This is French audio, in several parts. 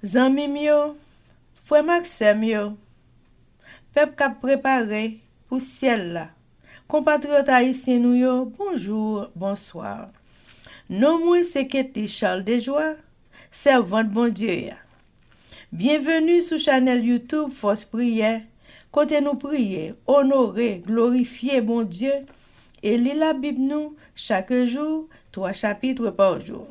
Zanmim yo, frère Maxime yo, peuple k'ap préparé pour ciel là. Compatriotes haïtiens nous yo, bonjour, bonsoir. Non moi c'est Ketty Charles Desjoie, servante bon Dieu ya. Bienvenue sur channel YouTube Force Prière, côté nous prier, honorer, glorifier bon Dieu et lire la Bible nous chaque jour, 3 chapitres par jour.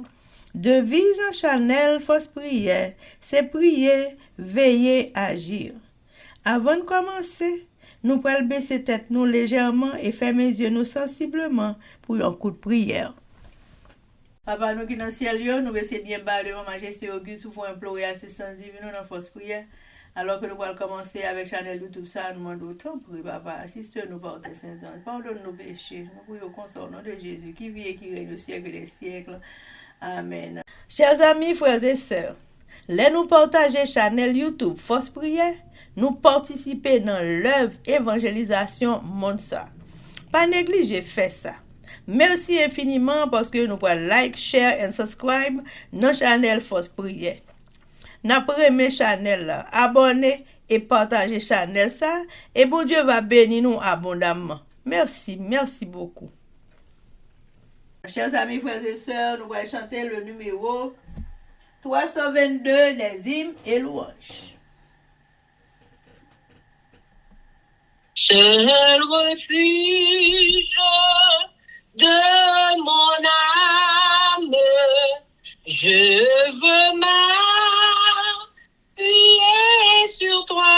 Devise en channel Force Prière, c'est prier, veiller, agir. Avant de commencer, nous pouvons baisser tête nous légèrement et fermer les yeux nous sensiblement pour un coup de prière. Papa, nous qui dans le ciel, nous essayons bien bas devant Majesté Auguste pour implorer assistance divine dans Force Prière. Alors que nous allons commencer avec channel YouTube, ça nous demande autant pour papa, assiste-nous par tes saints anges, pardonne nos péchés, nous prions consort au nom de Jésus qui vit et qui règne au siècle des siècles. Amen. Chers amis, frères et sœurs, les nous partager channel YouTube Force Prière, nous participer dans l'œuvre évangélisation monde ça. Pas négliger faire ça. Merci infiniment parce que nous pouvons like, share et subscribe dans channel Force Prière. N'après mes channel là, abonnez et partagez channel ça et bon Dieu va bénir nous abondamment. Merci, merci beaucoup. Chers amis, frères et sœurs, nous allons chanter le numéro 322 des hymnes et louanges. Seul refuge de mon âme, je veux m'appuyer sur toi,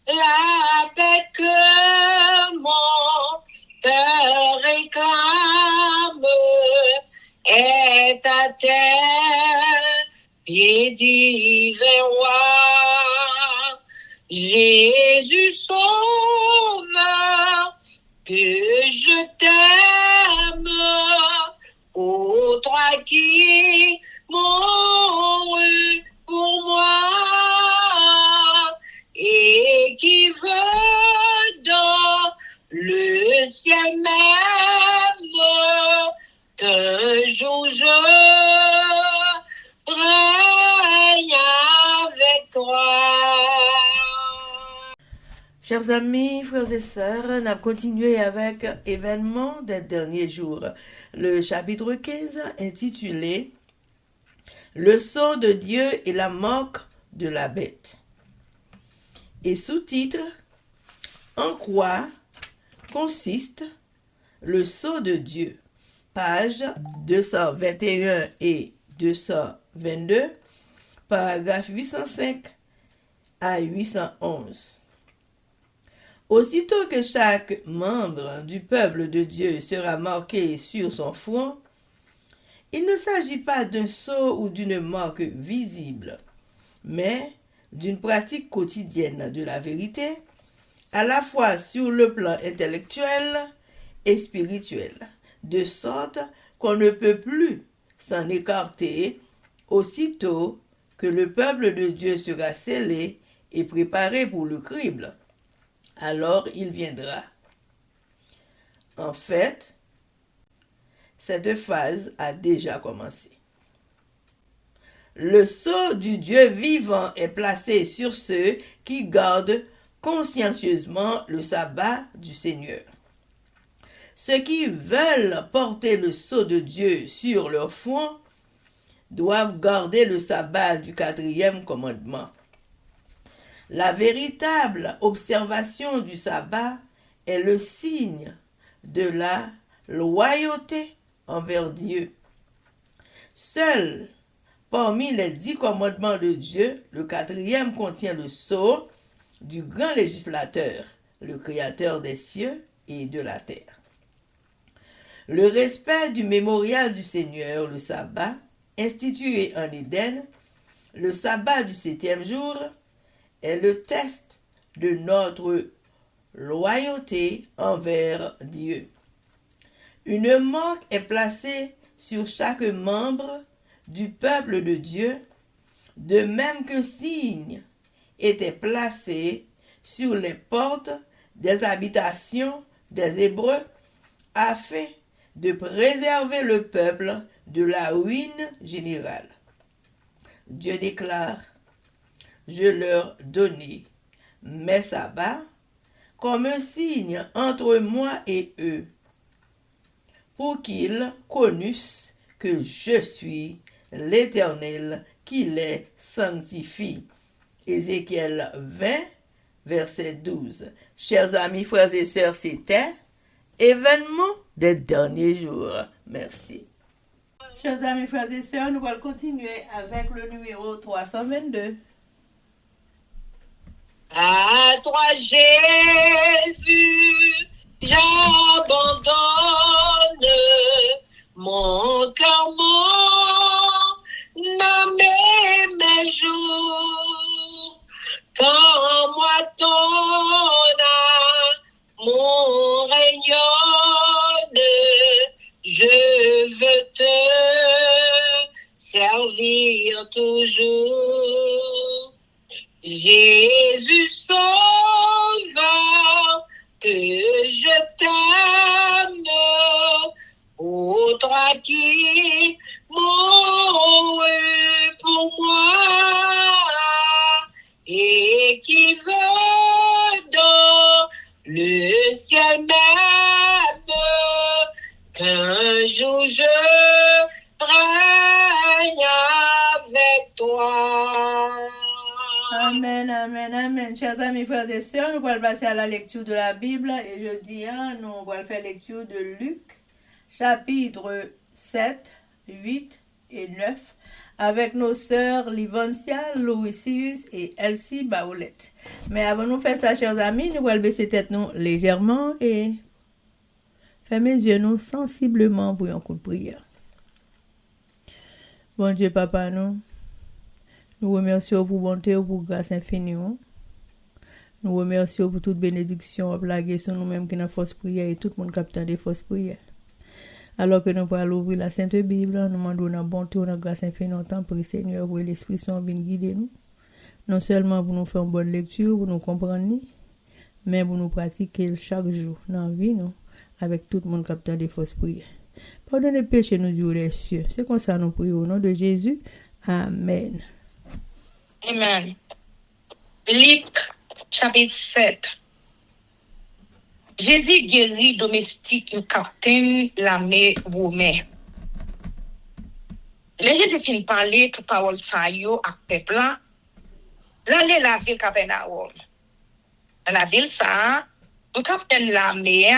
la paix que mon cœur réclame est à tes pieds divins rois. Jésus sauveur, que je t'aime, ô toi qui mourus pour moi et qui veut dans le ciel même qu'un jour je règne avec toi. Chers amis, frères et sœurs, on a continué avec événements des derniers jours. Le chapitre 15 intitulé Le sceau de Dieu et la marque de la bête. Et sous-titre En quoi consiste le sceau de Dieu? Page 221 et 222, paragraphe 805 à 811. Aussitôt que chaque membre du peuple de Dieu sera marqué sur son front, il ne s'agit pas d'un sceau ou d'une marque visible, mais d'une pratique quotidienne de la vérité, à la fois sur le plan intellectuel et spirituel, de sorte qu'on ne peut plus s'en écarter aussitôt que le peuple de Dieu sera scellé et préparé pour le crible. Alors il viendra. En fait, cette phase a déjà commencé. Le sceau du Dieu vivant est placé sur ceux qui gardent consciencieusement le sabbat du Seigneur. Ceux qui veulent porter le sceau de Dieu sur leur front doivent garder le sabbat du 4e commandement. La véritable observation du sabbat est le signe de la loyauté envers Dieu. Seul parmi les 10 commandements de Dieu, le 4e contient le sceau du grand législateur, le créateur des cieux et de la terre. Le respect du mémorial du Seigneur, le sabbat, institué en Éden, le sabbat du 7e jour, est le test de notre loyauté envers Dieu. Une marque est placée sur chaque membre du peuple de Dieu, de même qu'un signe était placé sur les portes des habitations des Hébreux afin de préserver le peuple de la ruine générale. Dieu déclare, je leur donnai mes sabbats comme un signe entre moi et eux, pour qu'ils connussent que je suis l'Éternel qui les sanctifie. Ézéchiel 20, verset 12. Chers amis, frères et sœurs, c'était événement des derniers jours. Merci. Chers amis, frères et sœurs, nous allons continuer avec le numéro 322. À toi, Jésus, j'abandonne mon cœur, mon âme et mes jours. Quand moi ton amour rayonne, je veux te servir toujours. Jésus sauveur, que je t'aime, ô toi qui mourus pour moi et qui veut dans le ciel même qu'un jour je règne avec toi. Amen, amen, amen. Chers amis, frères et sœurs, nous allons passer à la lecture de la Bible et jeudi, nous allons faire lecture de Luc, chapitre 7, 8 et 9, avec nos sœurs Livancia, Louisius et Elsie Baoulette. Mais avant de faire ça, chers amis, nous allons baisser tête nous légèrement et fermer les yeux nous sensiblement pour un coup de prière. Bon Dieu, Papa, nous remercions pour bonté et pour grâce infinie. Nous remercions pour toute bénédiction plaguée sur nous-mêmes qui nous force prière et tout le monde captant des forces prières. Alors que nous allons ouvrir la Sainte Bible, nous demandons la bonté et la grâce infinie en temps pour le Seigneur, pour l'Esprit Saint vienne guider nous. Non seulement pour nous faire une bonne lecture, pour nous comprendre, mais pour nous pratiquer chaque jour dans la vie, nous, avec tout le monde captant des forces prières. Pardonnez les péchés, nous Dieu des cieux. C'est comme ça nous prions au nom de Jésus. Amen. Amen. Luc, chapitre 7. Jésus guérit domestique un capitaine l'armée romaine. Le Jésus finit de parler toute parole ça yo à peuple là. L'aller la ville Capernaum. Dans la ville ça, un capitaine l'armée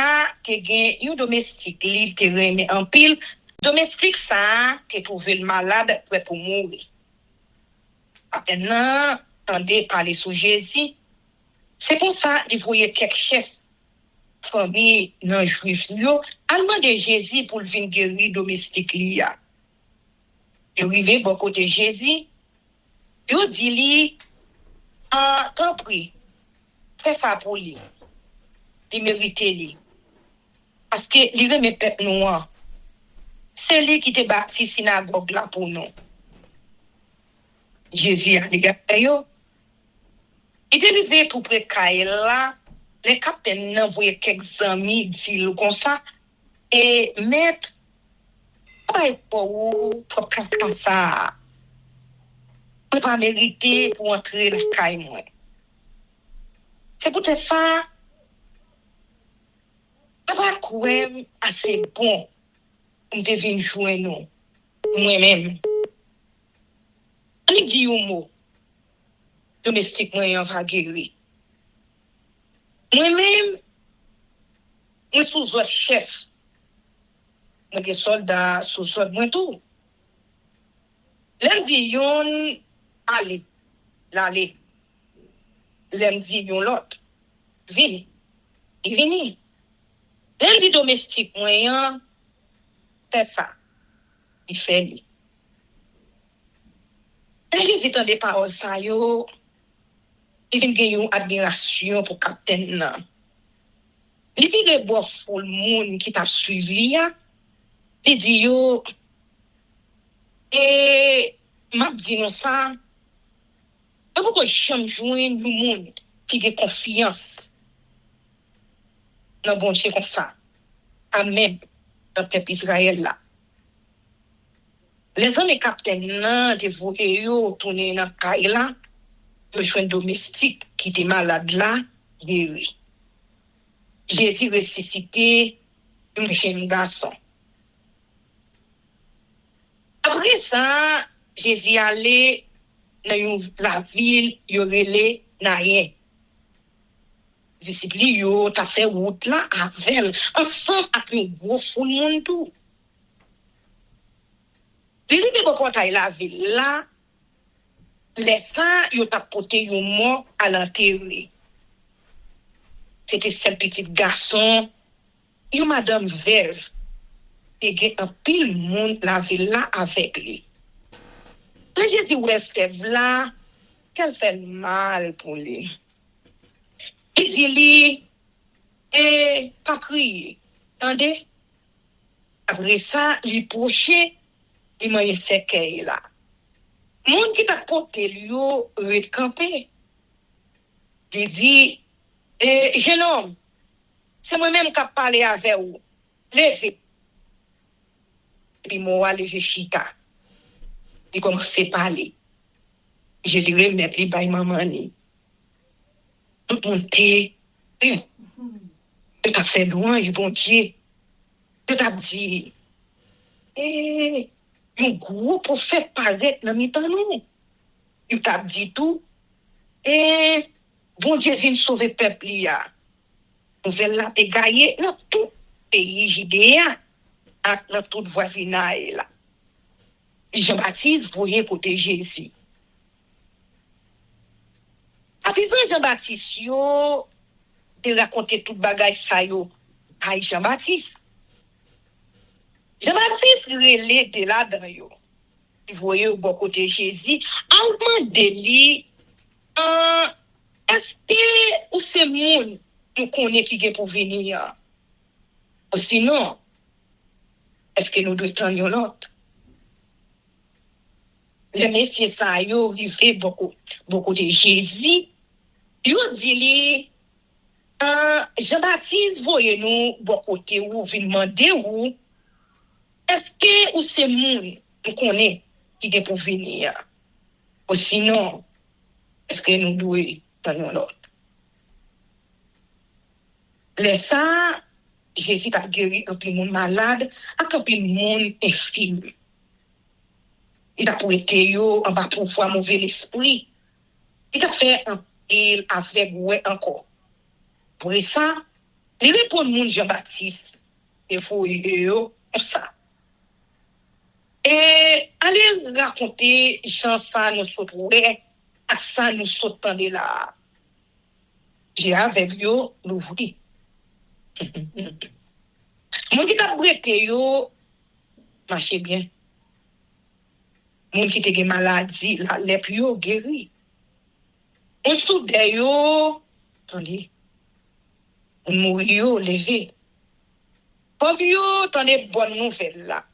qui gagne un domestique li qui remet en pile. Domestique ça qui trouvé le malade prêt pour mourir. Maintenant, tendez parler sur Jésus. C'est pour ça qu'il voyait quelques chefs famille non juif yo a demandé Jésus pour venir guérir domestique liya. Et arrivé bon côté Jésus, yo dit li tant pris. Fais ça pour lui. Il mérite lui. Parce que li remet peuple noir. C'est lui qui te bâti synagogue là pour nous. Jésus a dit yo. Il est arrivé tout près de là. Les capitaines n'envoyaient quelques amis, dit comme ça. Et maître, pas pour faire ça. Pour pas mériter pour entrer dans le caille. C'est peut-être ça. Pas quoi assez bon pour devenir jouer nous. Moi-même. On dit un mot. Domestique moyen va guérir. Moi-même, je suis sous autre chef. Je suis soldat sous autre moi tout. Lundi, yon allez, l'aller. Lundi, yon l'autre. Vini. Il vini. Lundi domestique moyen, fait ça. Il fait lui. J'hésite dans des paroles ça yo. Il vient gagner une admiration pour capitaine nan. Il vient boire full monde qui t'a suivi ya. Il dit yo et m'a dit non ça. Et pourquoi j'aime joindre le monde qui a confiance dans bon Dieu comme ça. Amen. Dans le peuple Israël là. Les hommes et capitaines nan te voye yo tourner dans caille là, yo joindre domestique qui était malade là, guéri. Jésus ressuscité un jeune garçon. Après ça, Jésus allait dans la ville, yo relé Naïen. Disciples yo t'a fait route là avec ensemble avec un gros foule monde tout. L'idée de portail la ville là, les saints yo t'a porté un mort à l'enterrer. C'était cette petite garçon, une madame veuve, et gen un pile monde la ville là avec lui. Le Jésus ouais fève là, qu'elle fait mal pour lui. Il dit lui, pas crier. Attendez. Après ça, il proché, il m'a séqué là. Moun qui t'a porté lui, recampé. Il dit, jeune homme, c'est moi-même qui a parlé avec vous. Levez. Et puis moi, levé chita. Il commence à parler. Jésus remet lui by maman ni. Tout le monde t'est, tu as fait louange, bon Dieu. Tu as dit, un gros prophète paraît dans mi-temps nous. Tu as dit tout, bon Dieu vient sauver le peuple. Nouvelle là, t'es gagné dans tout pays Judéa, dans tout voisinage là. Jean-Baptiste voyait côté Jésus. Artisan Jean-Baptiste yo te raconter tout bagay sa yo à Jean-Baptiste. Jean-Baptiste relé de là dans yo. Il voyait au bon côté Jésus, en demande li est-ce que ou c'est moun nous connaît qui est pour venir? Ou sinon est-ce que nous devons attendre l'autre? Les messieurs ça yo rivé beaucoup de Jésus. Yo dit li Jean-Baptiste voyez nous bon côté ou vinn demander ou est-ce que ou c'est moun nous connaît qui est pour venir? Ou sinon est-ce que nous devons attendre l'autre? Les ça Jésus a guéri un peu monde malade, un peu monde infirme. Il a prêté yo en bas pour voir mauvais l'esprit. Il a fait un il avec ouais encore. Pour ça, il répond monde Jean-Baptiste et faut yo comme ça. Et allez raconter Jean ça nous sauter à ça nous sautant de là. J'ai avec yo l'ouvrir. Mon qui t'a prêté yo marche bien. Moun qui te gen maladie, la lèpre yo guéri. On soude yo, attendez, on mouri yo levé. Pauvre yo, tande bonne nouvelle là.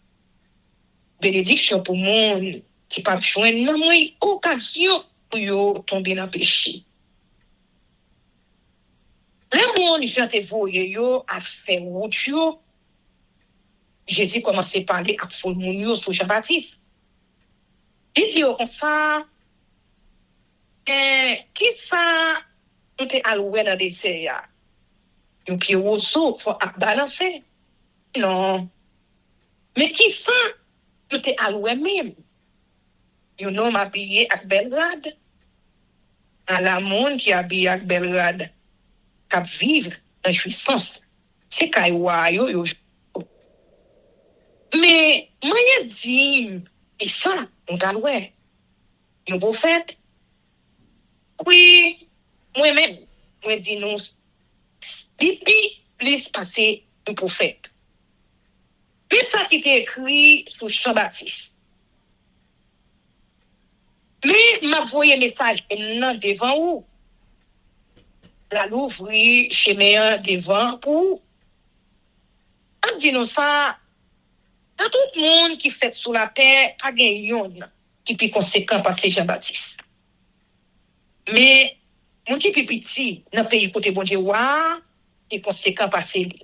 Bénédiction pour moun qui pas joindre nan moi occasion pour yo tomber dans péché. Les moun jante voye yo a fait route yo. Jésus commence à parler à foule moun yo sur Jean-Baptiste. Il dit comme ça, qui ça, on te alloué dans le désert? Un pied au sol, faut balancer. Non. Mais qui ça, on te alloué même? Un homme habillé avec Belgrade. À la monde qui habillé avec Belgrade, qui vivre en jouissance. C'est Kaïwa, yo. Mais, moi, je dis, et ça, on t'a loué. Un prophète. Oui, moi-même, moi dis nous, depuis plus passé un prophète. Puis ça qui était écrit sur Jean-Baptiste. Mais m'a voyé message maintenant devant où? La l'ouvrir chemin devant où? On dit nous ça, dans tout le monde qui fait sur la terre, pas gagnant qui est conséquent passer Jean-Baptiste. Mais mon qui est petit dans le pays côté bon Dieu est conséquent passer lui.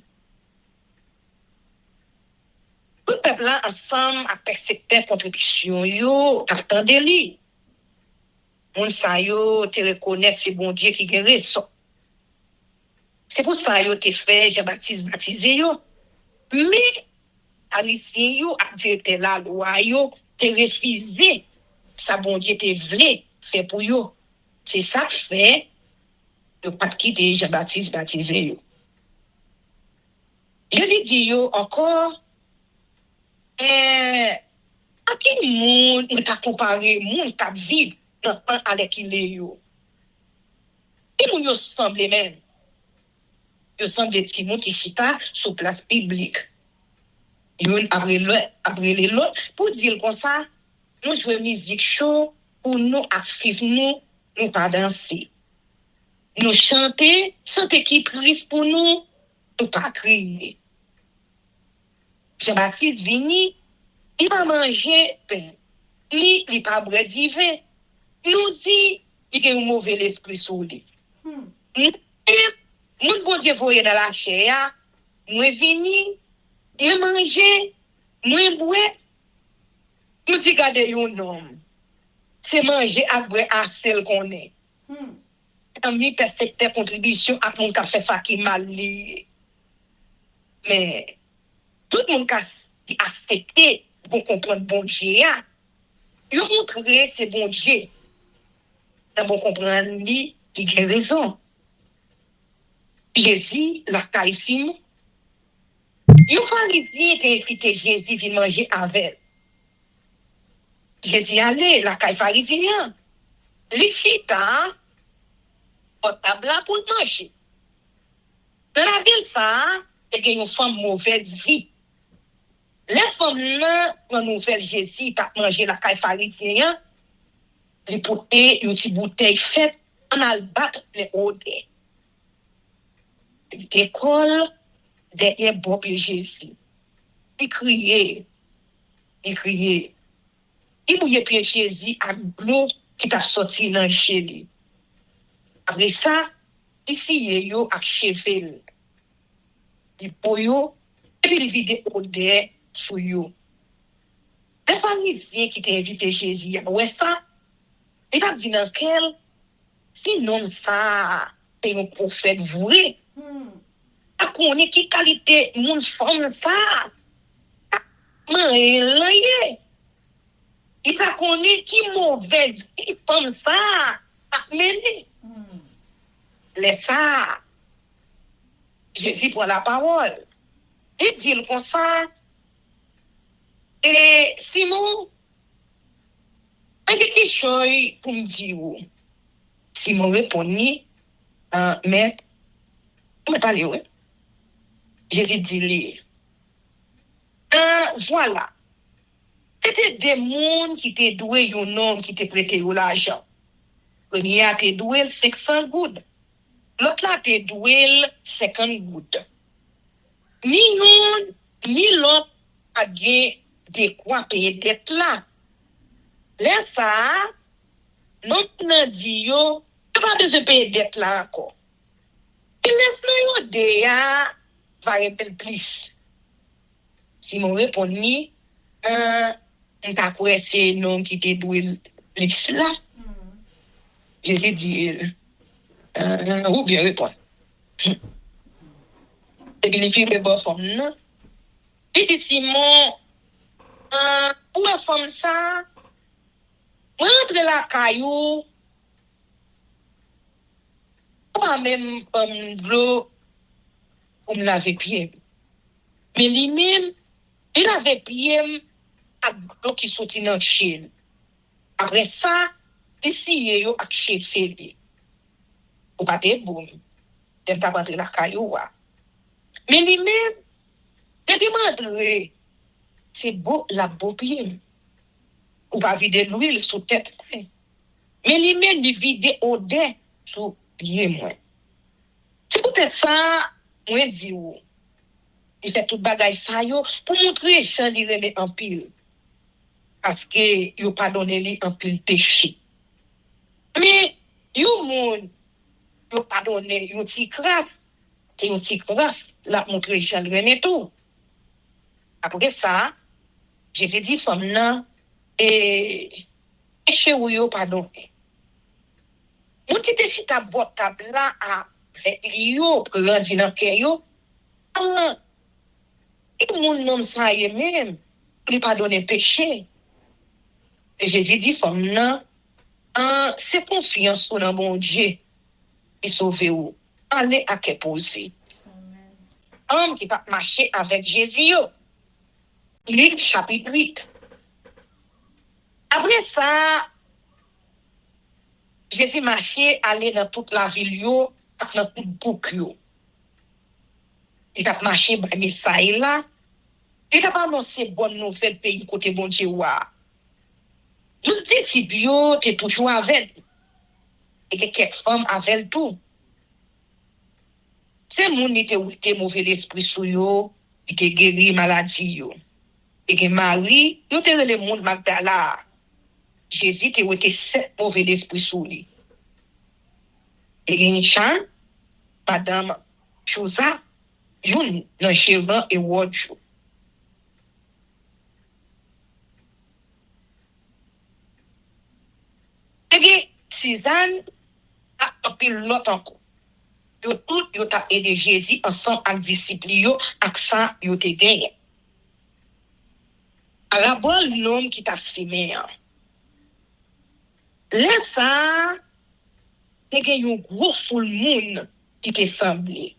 Tout le peuple là ensemble avec secteur contribution yo attendez li. Moun sa yo te reconnaître c'est bon Dieu qui gagne raison. C'est pour ça yo te fait Jean-Baptiste baptisé yo. Mais Haïtien yo ak directeur la loi yo te refusé ça bon Dieu te vle fait pour yo. C'est ça que fait yo pas quitter Jean-Baptiste baptisé yo. Jésus dit yo encore à qui monde on t'a comparé monde t'a vivre dans un avec il yo. Et moun yo semble même. Yo semble ti moun qui chita sur place publique. Yon après les l'autre pour dire comme ça nous jouer musique show pour nous actifs nous pas danser. Nous chanter qui triste pour nous pas crier. Jean-Baptiste vini, il va manger pain. Il pas boire du vin. Nous dit, il a un mauvais esprit sur lui. Mon bon Dieu voyait dans la chair, moi vini, il manger, moi boire. Nous dit garder un homme. C'est manger à boire à celle qu'on est. Ami secteur contribution à mon café ça qui mal lié. Mais tout le monde qui a accepté pour comprendre bon Dieu, il montre c'est bon Dieu. Pour comprendre lui, il a raison. Jésus, la caïsime, les pharisiens qui invité Jésus vient manger avec. Jésus allait, la caï pharisien. Les chita, au table pour manger. Dans la ville, ça, il y a une femme mauvaise vie. Les femmes là, quand nous faisons Jésus, t'as mangé la caille pharisien, les potés, une petite bouteille faite, on a le battre les odeurs. Il décolle derrière Bob et Jésus. Il criait. Il bouillait pied Jésus à l'eau qui t'a sorti dans le chéri. Après ça, ici, yo à chevel. Il poyo, et puis il vide odeur sur yo. Les pharisiens qui t'invité Jésus, ouais ça, il a dit dans quel, sinon ça, c'est un prophète vrai. A connaît qui qualité mon femme ça. Mais là, il a connaît qui mauvaise, qui femme ça. Mais laisse ça. Jésus prend la parole. Il dit comme ça. Et Simon, un quelque chose pour me dire. Simon répondit, mais, parlez, oui. Jésus dit, voilà. C'était des mondes qui t'ont doué un homme qui t'a prêté l'argent. Le premier a t'ai doué 500 gouttes. L'autre là t'ai doué 50 gouttes. Ni l'un, ni l'autre a gagné de quoi payer dette là. Là, ça, non, n'a dit yo, pas besoin de payer dette là encore. Il laisse-nous yo déjà, va répéter plus. Si mon répondit, on t'a c'est non qui te doué plus là. Jésus dit, ou bien répondre. Et puis, les filles de bonne forme, non? Il dit, Simon, pour la femme, ça, rentre la caillou, pas même de l'eau, pour me laver pied. Mais lui-même, il avait pied avec l'eau qui sortit dans le chien. Après ça, ici, il y a un chien fait. Ou pas de bon. Il t'a rentré la caillou. Mais lui-même, depuis m'entrer, c'est beau, la beau pied. Ou pas vider l'huile sous tête. Mais lui-même, il vide odeur sous pied, moi. C'est peut-être ça, moi, dis ou. Il fait tout bagage ça, yo, pour montrer ça, il remet en pile. Parce que, il pas donné lui en pile péché. Mais, yo, moun, yo pas donné, yo ti crasse. C'est une petite grâce, la montrer Jean René tout. Après ça, Jésus dit femme nan et péché ou yo pardonné. Moun ki te si ta botte table là avec yo grandi dans cœur yo. Et moun non sa yé même lui pardonner péché. Et Jésus dit femme nan c'est confiance dans bon Dieu qui sauve ou. Allez à que poser. Homme qui va marcher avec Jésus. Luc chapitre 8. Après ça, Jésus marchait, allait dans toute la ville, dans tout bouc. Il a marché dans Messaï là. Il a annoncé bonne nouvelle pays côté bon Dieu. 12 disciples étaient toujours avec. Et quelques femmes avec tout. C'est moun qui était mauvais l'esprit sous yo, qui était guéri maladie yo. Et que Marie, yo te le monde Magdala. Jésus te était 7 mauvais l'esprit sous lui. Et une chan, madame Chouza, yon nan Chéran et Wodjou. Et que Suzanne a un pilote encore. Yo tout yo t'a aidé Jésus ensemble avec disciples yo ak ça yo te gagné. À la bonne l'homme qui t'a Siméon. Là ça te gagné un gros foule monde qui te semblé.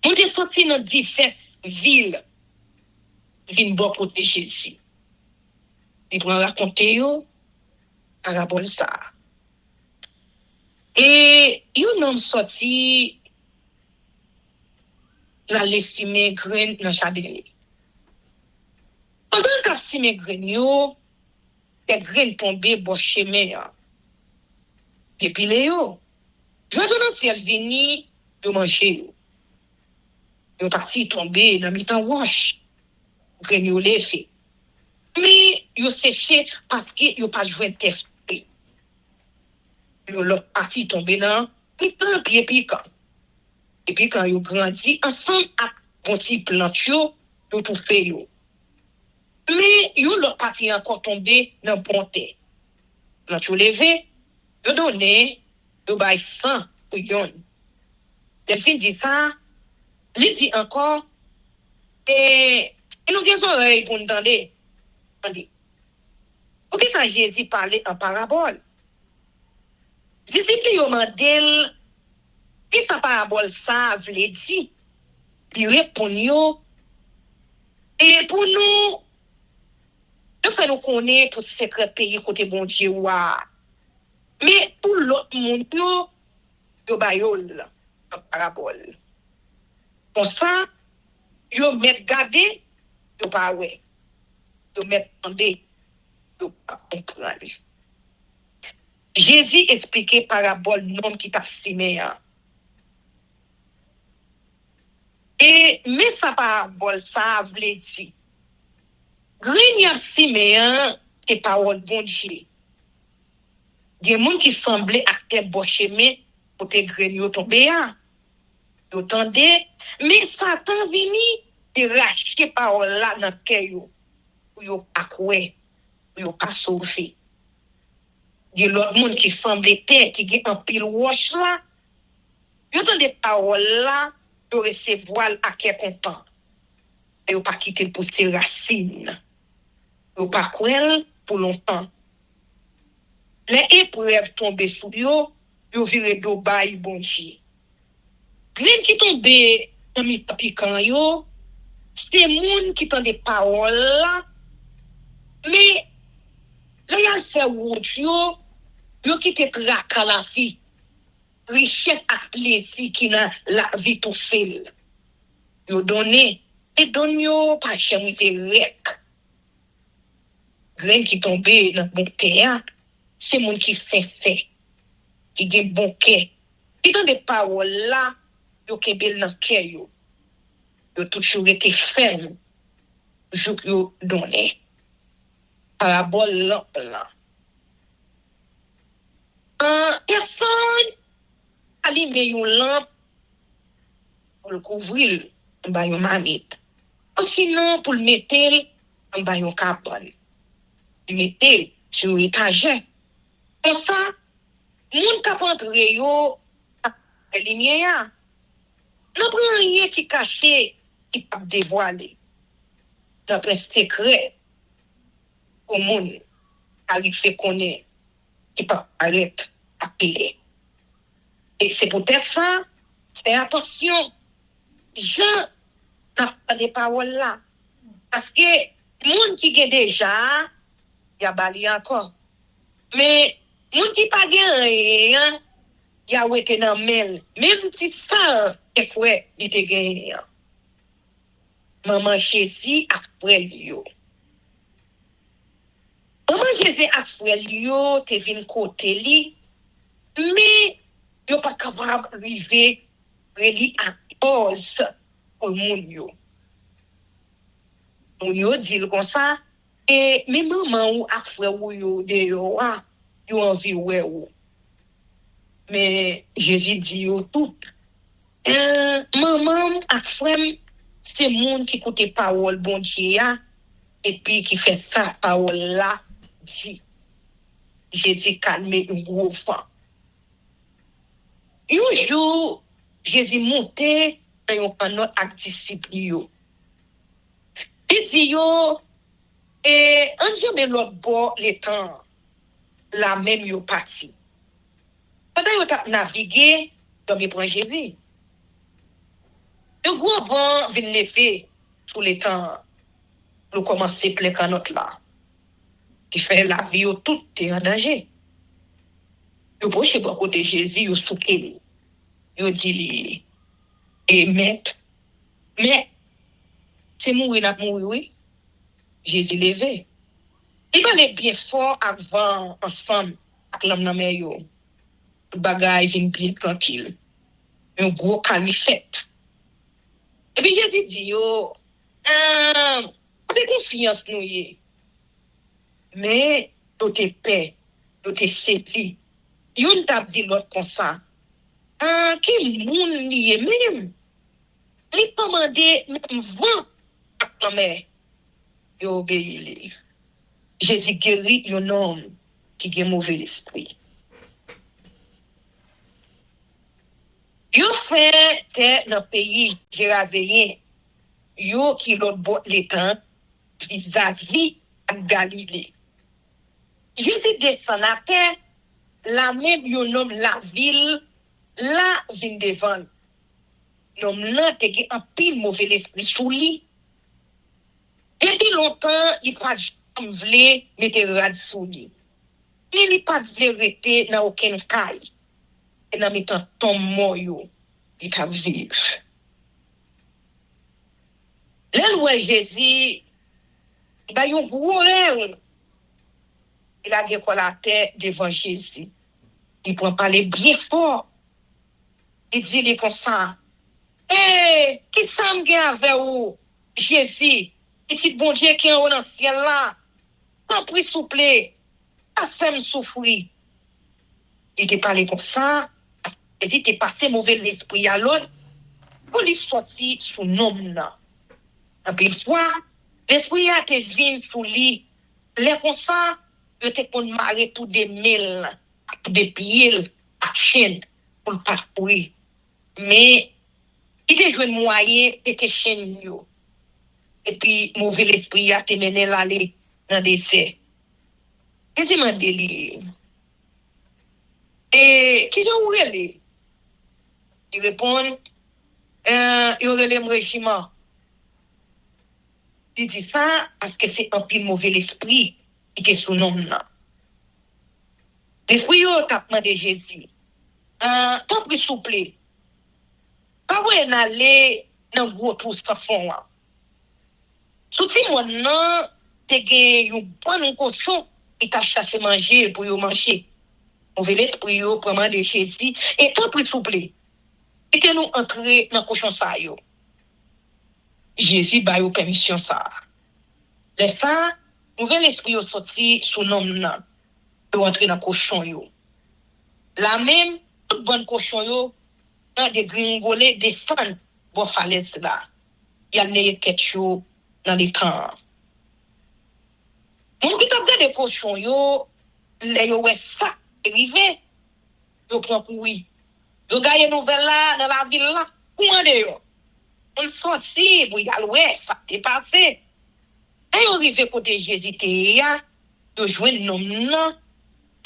On te sorti dans diverses villes vinn bon côté Jésus. Et pour raconter yo parabole ça. Et yon homme sorti la l'estimer grain dans chardonnay. Pendant qu'a estimer grain yo, des grains tombé bon chemin. Et puis les yo, joison dans ciel vini de manger yo. Yo parti tomber dans mi-temps wash. Grain yo levé. Mais yo séché parce que yo pas joué test. L'autre partie tombé dans un pied piquant. Et puis quand ils grandit ensemble avec un petit plant yo tout fait yo. Mais l'autre partie encore tombé dans bon terre. Plant yo levé, yo donné, yo bay 100 pour yon. Delphine dit ça, il dit encore et nous des oreilles pour entendre. Attendez. OK ça Jésus parlait en parabole. Disciples yo mandel, et sa parabole ça vle di, di répond yo, et pour nous, de faire nous connaître tout secret pays côté bon Dieu wa. Mais pour l'autre monde yo bayol en parabole. Pour ça, yo met garder, yo pas ouais. Yo met mandé, yo pas comprendre. Jésus expliquait parabole nom qui t'a Siméon. Et mais sa parabole ça vle di. Grigna Siméon te parole bon Dieu. Des gens qui semblaient acter bon chemin pour te grigno tomber a. Yo tande, mais Satan vini te racheter parole là dans cœur yo. Pour yo pas croire, pour yo pas sauver. Il y a l'autre monde qui semble terre, qui a un pile roche là. Yo dans des paroles là, yo recevoir à quel content. Et yo pas quitter pour ses racines. Yo pas croire pour longtemps. Les épreuves tombent sur yo, yo vire do bay bon Dieu. Grain qui tombe dans mi piquant yo, c'est monde qui tend des paroles là. Mais là, il y a fait route, yo qui te craque à la vie. Richesse et plaisir qui n'a la vie tout fait. Yo donné, et donne yo pas jamais te rek. Grain qui tombe dans bon terre, c'est monde qui sincère, qui gen bon cœur. Qui dans des paroles là, yo kebel dans cœur yo. Yo toujours été ferme. Jou yo donné. Parabole lampe là. Personne allume une lampe pour le couvrir, ba yon mamite. Sinon pour le mettre en bas yon cabane. Il mettait sur l'étagère. Comme ça, moun k'ap entre yo, la lumière, n'a pris rien qui caché, qui pas dévoilé. N'a pris secret au monde, arrive fait connaître, qui pas arrêter à clé. Et c'est peut-être ça, fais attention, gens n'a pas des paroles là. Parce que, moun qui est déjà, y a bali encore. Mais, moun qui pas gen rien, y a wete nan mel. Même si ça, et quoi, il te gen. Maman Jésus après yo. Maman Jésus après yo, te vin côté li, mais yo pas capable arriver li à cause pour moun yo. Moun yo dit comme ça, et mais maman ou après ou yo de yo, yo envie ouais ou. Mais Jésus dit yo tout. Maman ak frère, c'est moun qui écoute parole bon Dieu et puis qui fait ça parole là dit. Jésus calme un gros fan. Un jour, Jésus montait dans un panneau avec disciples yo. Il dit yo, et un jour mais l'autre bord les temps la même yo parti. Pendant yo t'a naviguer, donc il prend Jésus. Le gros vent vient lever sous les temps. Nous commençons plein canotte là. Qui fait la vie au tout est en danger. Yo poche pour côté Jésus, yo souké. Yo dit li et maître. Mais c'est mourir n'a mourir oui. Jésus levé. Il parlait bien fort avant ensemble avec l'homme nan men yo. Bagay vin bien tranquille. Un gros calme fait. Et puis Jésus dit yo, de confiance nous y. Mais tout est paix, tout est saisi. Yon t'a dit l'autre comme ça. Qui moun lié même. Li pas mandé même vent à la mer. Yo obéi li. Jésus guérit un homme qui a mauvais esprit. Yo fait dans le pays géraséen, yo qui l'autre bord l'étang vis-à-vis de Galilée. Jésus descend à terre, la même yo nomme la ville, la vin devant. Nomme là te gen un pile mauvais esprit sous lui. Depuis longtemps, il pas jamais vle mettre rad sous lui. Il pas vle rester dans aucun caille. Et dans mettant ton moyo, il t'a vivre. Là où Jésus, il a un gros rêve. Il a gagné la terre devant Jésus. Il prend parler bien fort. Il dit comme ça. Qui ça me gagne avec vous, Jésus? Petit bon Dieu qui est en haut dans le ciel là. T'en prie, s'il vous plaît. Pas fait me souffrir. Il te parlé comme ça. Jésus te passé mauvais l'esprit à l'autre. Pour lui sortir sous nom là. Un peu fois, l'esprit a te venu sous lui. Les comme ça, il te pour marrer tout des mille, tout des pieds, à chaîne, pour le parcourir. Mais, il te joué moyen de te chaîne yo. Et puis, mauvais l'esprit a te mené l'aller dans le décès. Qu'est-ce que je dis? Et, qui sont où elle est? Il répond, il y aurait le régiment. Il dit ça parce que c'est un peu mauvais l'esprit qui est sous nom là. L'esprit yo t'a demandé Jésus. T'en prie souple. Pas ouais n'aller dans gros tout ça fond. Souti mon nan te gen yon bon cochon et t'a chassé manger pour yo manger. Mauvais l'esprit yo pour demander Jésus et t'en prie souple. Et que nous entrer dans cochon ça yo. Jésus ba yo permission ça. Les ça, mauvais l'esprit yo sorti sous nom nan. Pour entrer dans cochon yo. La même toute bonne cochon yo dans des gringolés descend bon falaise là. Il y a né tête chaud dans les temps. Mon qui t'a gardé potion yo, les yo ouais ça arrivé, yo prend pour oui. Yo gagne nouvelle là dans la ville là, comment de yo? On sorti pour y aller ça t'est passé. Et yo arrivé côté Jésus te ya, yo joindre nom nan,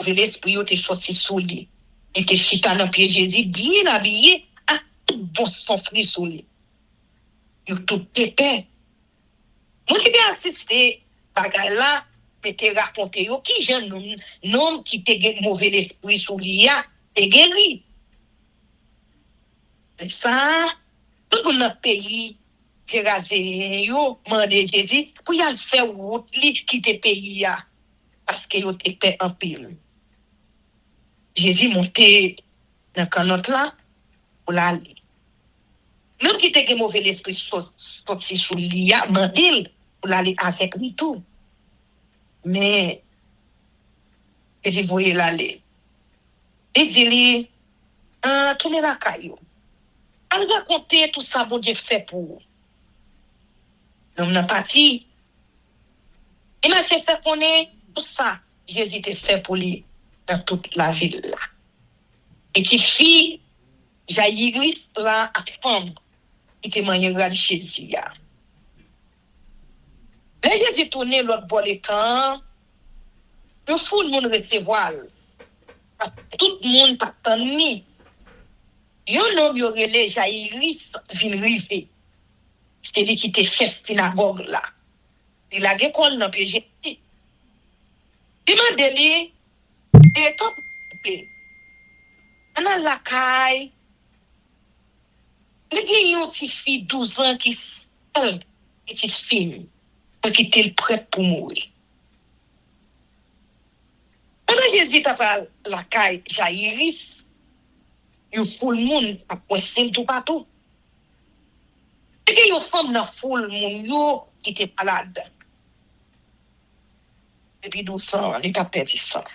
l'esprit yo te sorti sous lui. Il te chita dans pied Jésus bien habillé, à tout bon sens li sous lui. Yo tout pépé. Moi qui t'ai assisté bagay là, mais te raconté yo qui jeune nom qui te mauvais l'esprit sous lui ya, te guéri. Et ça, tout le monde dans le pays, te rasé yo, mandé Jésus pour y aller faire route li quitter pays ya parce que yo te paix en pile. Jésus monté dans canot là pour l'aller. Même qui te mauvais l'esprit sorti sous lui ya, mandé pour l'aller avec lui tout. Mais Jésus voyait l'aller. Il dit tournez la caillou. Elle va raconter tout ça bon Dieu fait pour vous. L'homme n'a pas dit. Il m'a fait connaître tout ça. Jésus t'a fait pour lui dans toute la ville là. Petite fille, Jaïris là à femme, il te m'a regardé Jésus là. Là Jésus tourné l'autre bord le temps, le fou le monde recevoir. Parce que tout le monde t'attend ni. Yon homme yo relé Jaïris vin rive. C'est lui qui était chef synagogue là. Il a l'école dans PG. Il m'a dit et top on a la caille. Il y a une petite fille 12 ans qui seule petite fille qui était prête pour mourir. Pendant Jésus t'a parlé la caille Jaïris, il faut le monde à poisser tout partout. Et que yo femme dans foule moun yo qui était malade. Depuis 12 ans, il t'a perdu ça.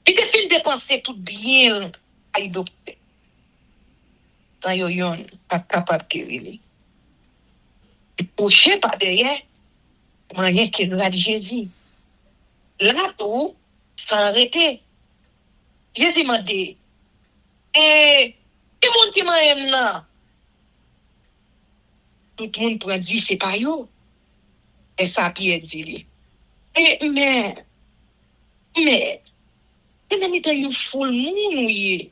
Il te fait dépenser tout bien à y docteur. Tant yo yon pas capable de guérir. Il poussait par derrière, moyen qui regarde Jésus. Là tout, sans arrêter. Jésus m'a dit, qui moun qui m'a aimé là? Tout le monde prend dit c'est pas yo. Et ça Pierre dit. Mais c'est même temps une foule moun ouye.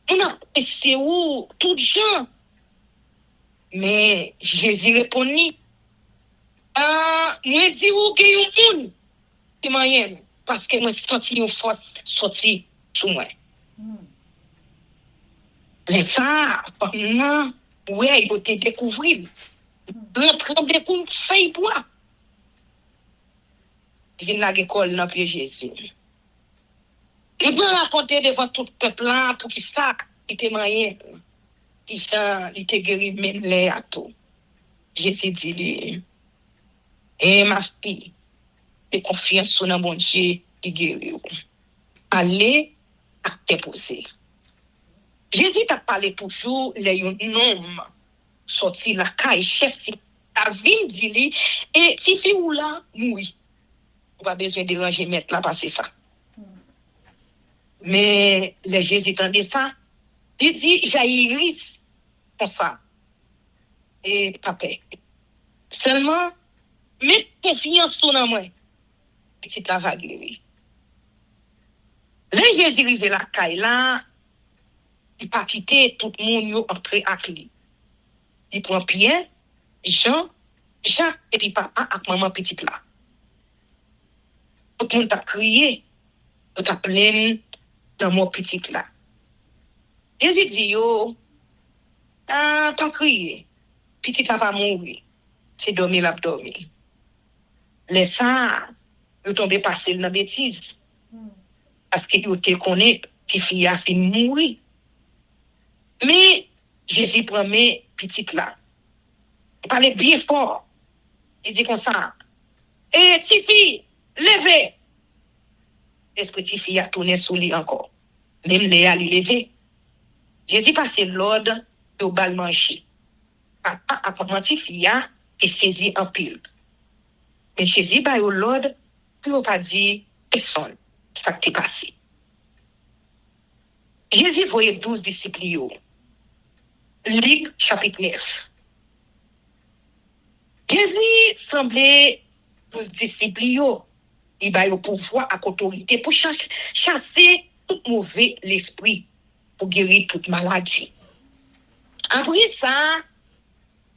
On a essayé où tout gens. Mais Jésus répondit moi dis ou que yon moun qui m'aime parce que moi senti une force sorti sous moi. Mais ça non ouais il te découvrir. Tremble pour une feuille bois. Il vient à l'école dans pied Jésus. Il va raconter devant tout le peuple là pour qu'il ça, il te moyen. Il te guéri même les à tout. Jésus dit, ma fille, fais confiance sur le bon Dieu qui guérit. Allez à te poser. Jésus t'a parlé toujours les noms. Sorti la caille chef si la ville dit et si fi ou là oui pas besoin de ranger mettre là passer ça mais les Jésus entendait ça il dit Jaïris comme ça et papa seulement mets confiance sur moi petite la va guérir les Jésus arrivé la caille là il pas quitter tout le monde yo entrer avec lui. Il prend Pierre, Jean, Jacques et puis papa avec maman petite là. Tout le monde a crié, tout a plein dans mon petite là. Jésus dit yo, pas crier, petite là va mourir, c'est dormir l'abdomen. Les ça, yo tombé passer dans bêtise. Parce que yo te connaît, petite fille a fini mourir. Mais Jésus promet petite là. Il parlait bien fort. Il dit comme ça. Petite fille, levez. Est-ce que petite fille a tourné sous lui encore? Même Léa lui levé. Jésus passait l'ordre au bal manger. Papa a petite fille et saisi en pile. Mais Jésus ba yo l'ordre, puis yo pas dit personne ça qui est passé. Jésus voyait 12 disciples yo. Luc chapitre 9. Jésus semblait 12 disciples yo. Il ba yo pouvoir avec autorité pour chasser tout mauvais l'esprit, pour guérir toute maladie. Après ça,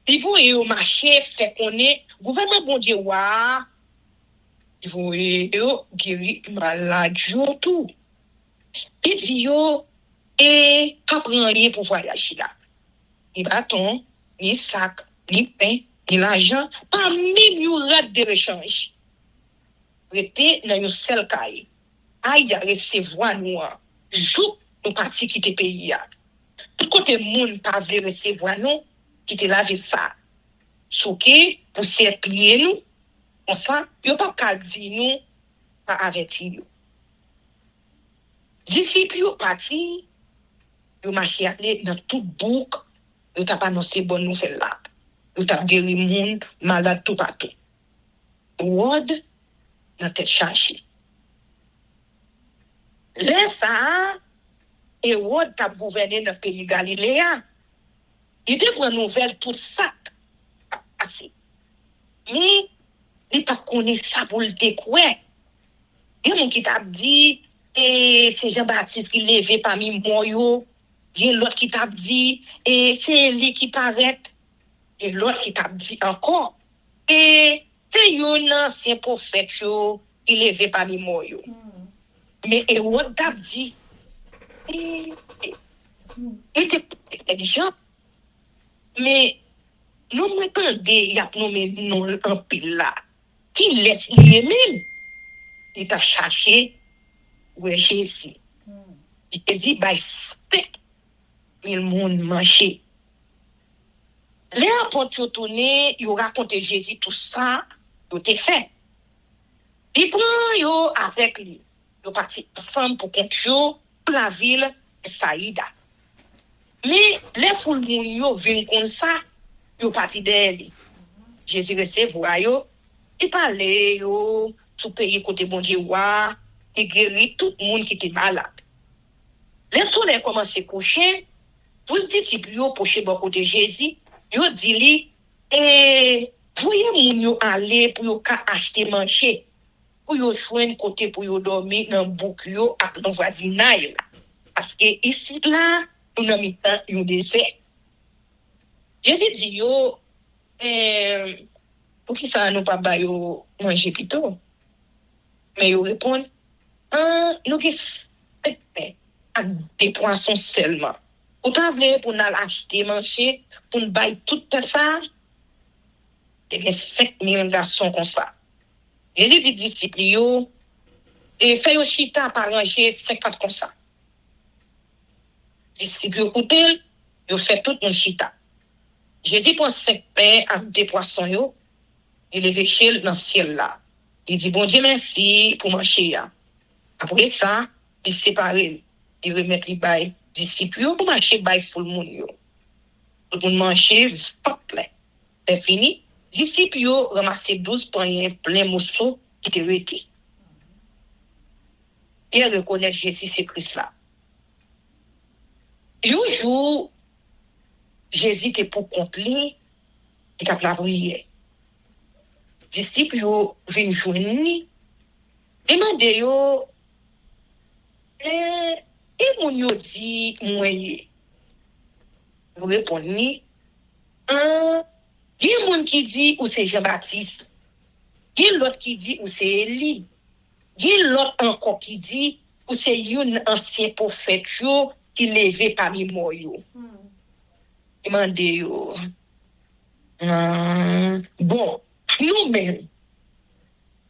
ils vont au marché fait connaître gouvernement bon Dieu wa ils vont guérir maladie tout. Il dit yo et pas prendre rien pour voyager là. Ni bâton, ni sac, ni pain, ni l'argent, pas même une rate de rechange. Rete dans une seule caille. Aïe recevoir nous. Jou nous parti quitter pays. Tout côté monde pas veut recevoir nous, quitter la vie ça. Souke pour serpier nous. On ça, yo pas ka di nous pas averti nous. Disciples yo parti, yo marché aller dans tout bouc, yo t'a annoncé bonne nouvelle là. Yo t'a guéri monde malade tout partout. Word dans tête chargée. Là ça et Word t'a gouverné dans le pays Galiléen. Il te prend nouvelle tout ça passé. Mais il pas connaît ça pour le découvrir. Il y a mon qui t'a dit et c'est Jean-Baptiste qui levé parmi moi yo. Il y a l'autre qui t'a dit et c'est lui qui paraît. Et l'autre qui t'a dit encore et c'est un ancien prophète yo qui levé parmi moi yo. Mais et what t'a dit il était intelligent. Mais nous m'entendez il y a nommé non en pile là qui laisse lui-même il t'a cherché ouais Jésus. Jésus by spec il monde marché. Les apôtres tourné, ils raconté Jésus tout ça, il était fait. Puis prend yo avec lui. Ils parti ensemble pour contrôler la ville de Saïda. Mais les foules moun yo vinn comme ça, ils parti d'elle. Jésus recevoir yo, il parlait yo tout pays côté bon Dieu wa, et guérit tout le monde qui était malade. Les soleil commence à coucher, 12 disciples yo poché bon côté Jésus. Yo dit li voyez moun yo aller pour yo ka acheter manger pour yo joindre côté pour yo dormir dans bouc yo ak dans voisinage parce que ici là nous dans mi-temps yo désert. Jésus dit yo pour qui ça nous pas ba yo manger plutôt mais yo répond nous qui ak des poissons seulement. Autant vle pour nous acheter manger pour nous bailler tout ça et bien 5000 garçons comme ça. Jésus dit disciples yo et fait yo chita par ranger 50 comme ça. Disciples yo écouter yo fait tout un chita. Jésus prend 5 pains avec 2 poissons yo et levé chez dans ciel là. Il dit bon Dieu merci pour manger. Après ça, il sépare, il remet les bail disciples pour marcher by full moun yo. Tout le monde marcher pas plein. C'est fini. Disciples yo ramasser 12 pains plein morceaux qui étaient restés. Et reconnaître Jésus c'est Christ là. Jour Jésus était pour compter il t'a la prière. Disciples yo viennent joindre demander yo et mon yo dit moyen. Vous répondez il y a monde qui dit ou c'est Jean-Baptiste. Il y a l'autre qui dit ou c'est Élie. Il y a l'autre encore qui dit ou c'est un ancien prophète yo qui levé parmi moi yo. Demandez yo. Bon, nous-mêmes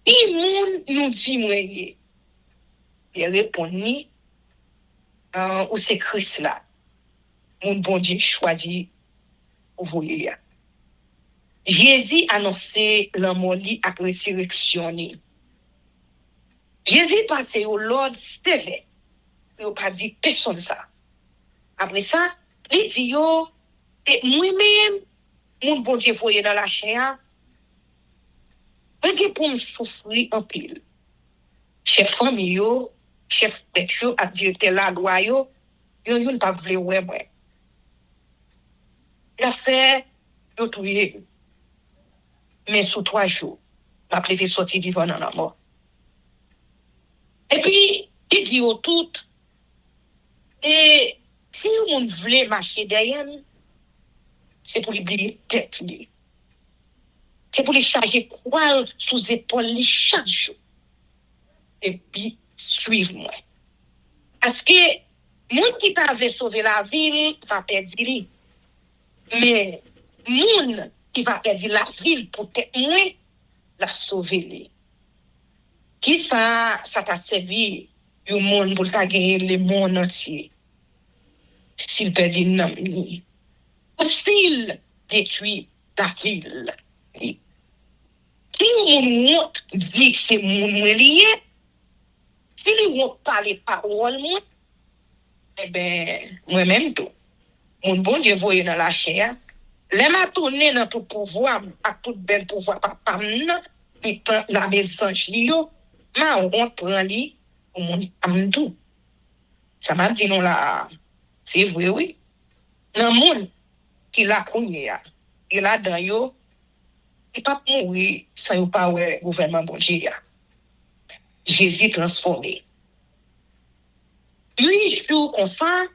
il monde nous dit moyen. Il répondit ou c'est Christ là. Mon bon Dieu choisi pour vous. Jésus annoncé la mort à résurrection. Jésus passé au Lord Steve. Il n'a pas dit personne ça. Après ça, il dit yo et moi-même mon bon Dieu voyé dans la chair. Moi pour me souffrir en pile. Chef famille yo, chef bête yo, a directeur la loi yo pas voulu ouais moi. L'affaire yo touye. Mais sous 3 jours, m'a préféré sortir vivant dans la mort. Et puis, il dit au tout, et si on voulait marcher derrière, c'est pour oublier tête. C'est pour les charger quoi sous épaule chaque jour. Et puis, suivre-moi. Parce que, moi qui t'avais sauvé la ville, va perdre lui. Mais, moun qui va perdre la ville pour moins la sauver lui. Qui ça t'a servi au monde pour t'a gagner le monde entier? S'il perdit nom li. Ou s'il détruit la ville. Si moun honte dit que c'est moun lié, si lui honte parler parole moun, eh ben, moi-même tout. Mon bon Dieu voyé dans la chair. Les m'a tourné dans tout pouvoir, à tout bel pouvoir, papa m'na, puis la maison yo, ma honte prend li, au monde amdou. Ça m'a dit non là, c'est vrai, oui. Dans monde qui l'a connu, il a dans yo, il pas mourir sans yo pas ouais gouvernement bon Dieu. Jésus transformé. 8 jours comme ça,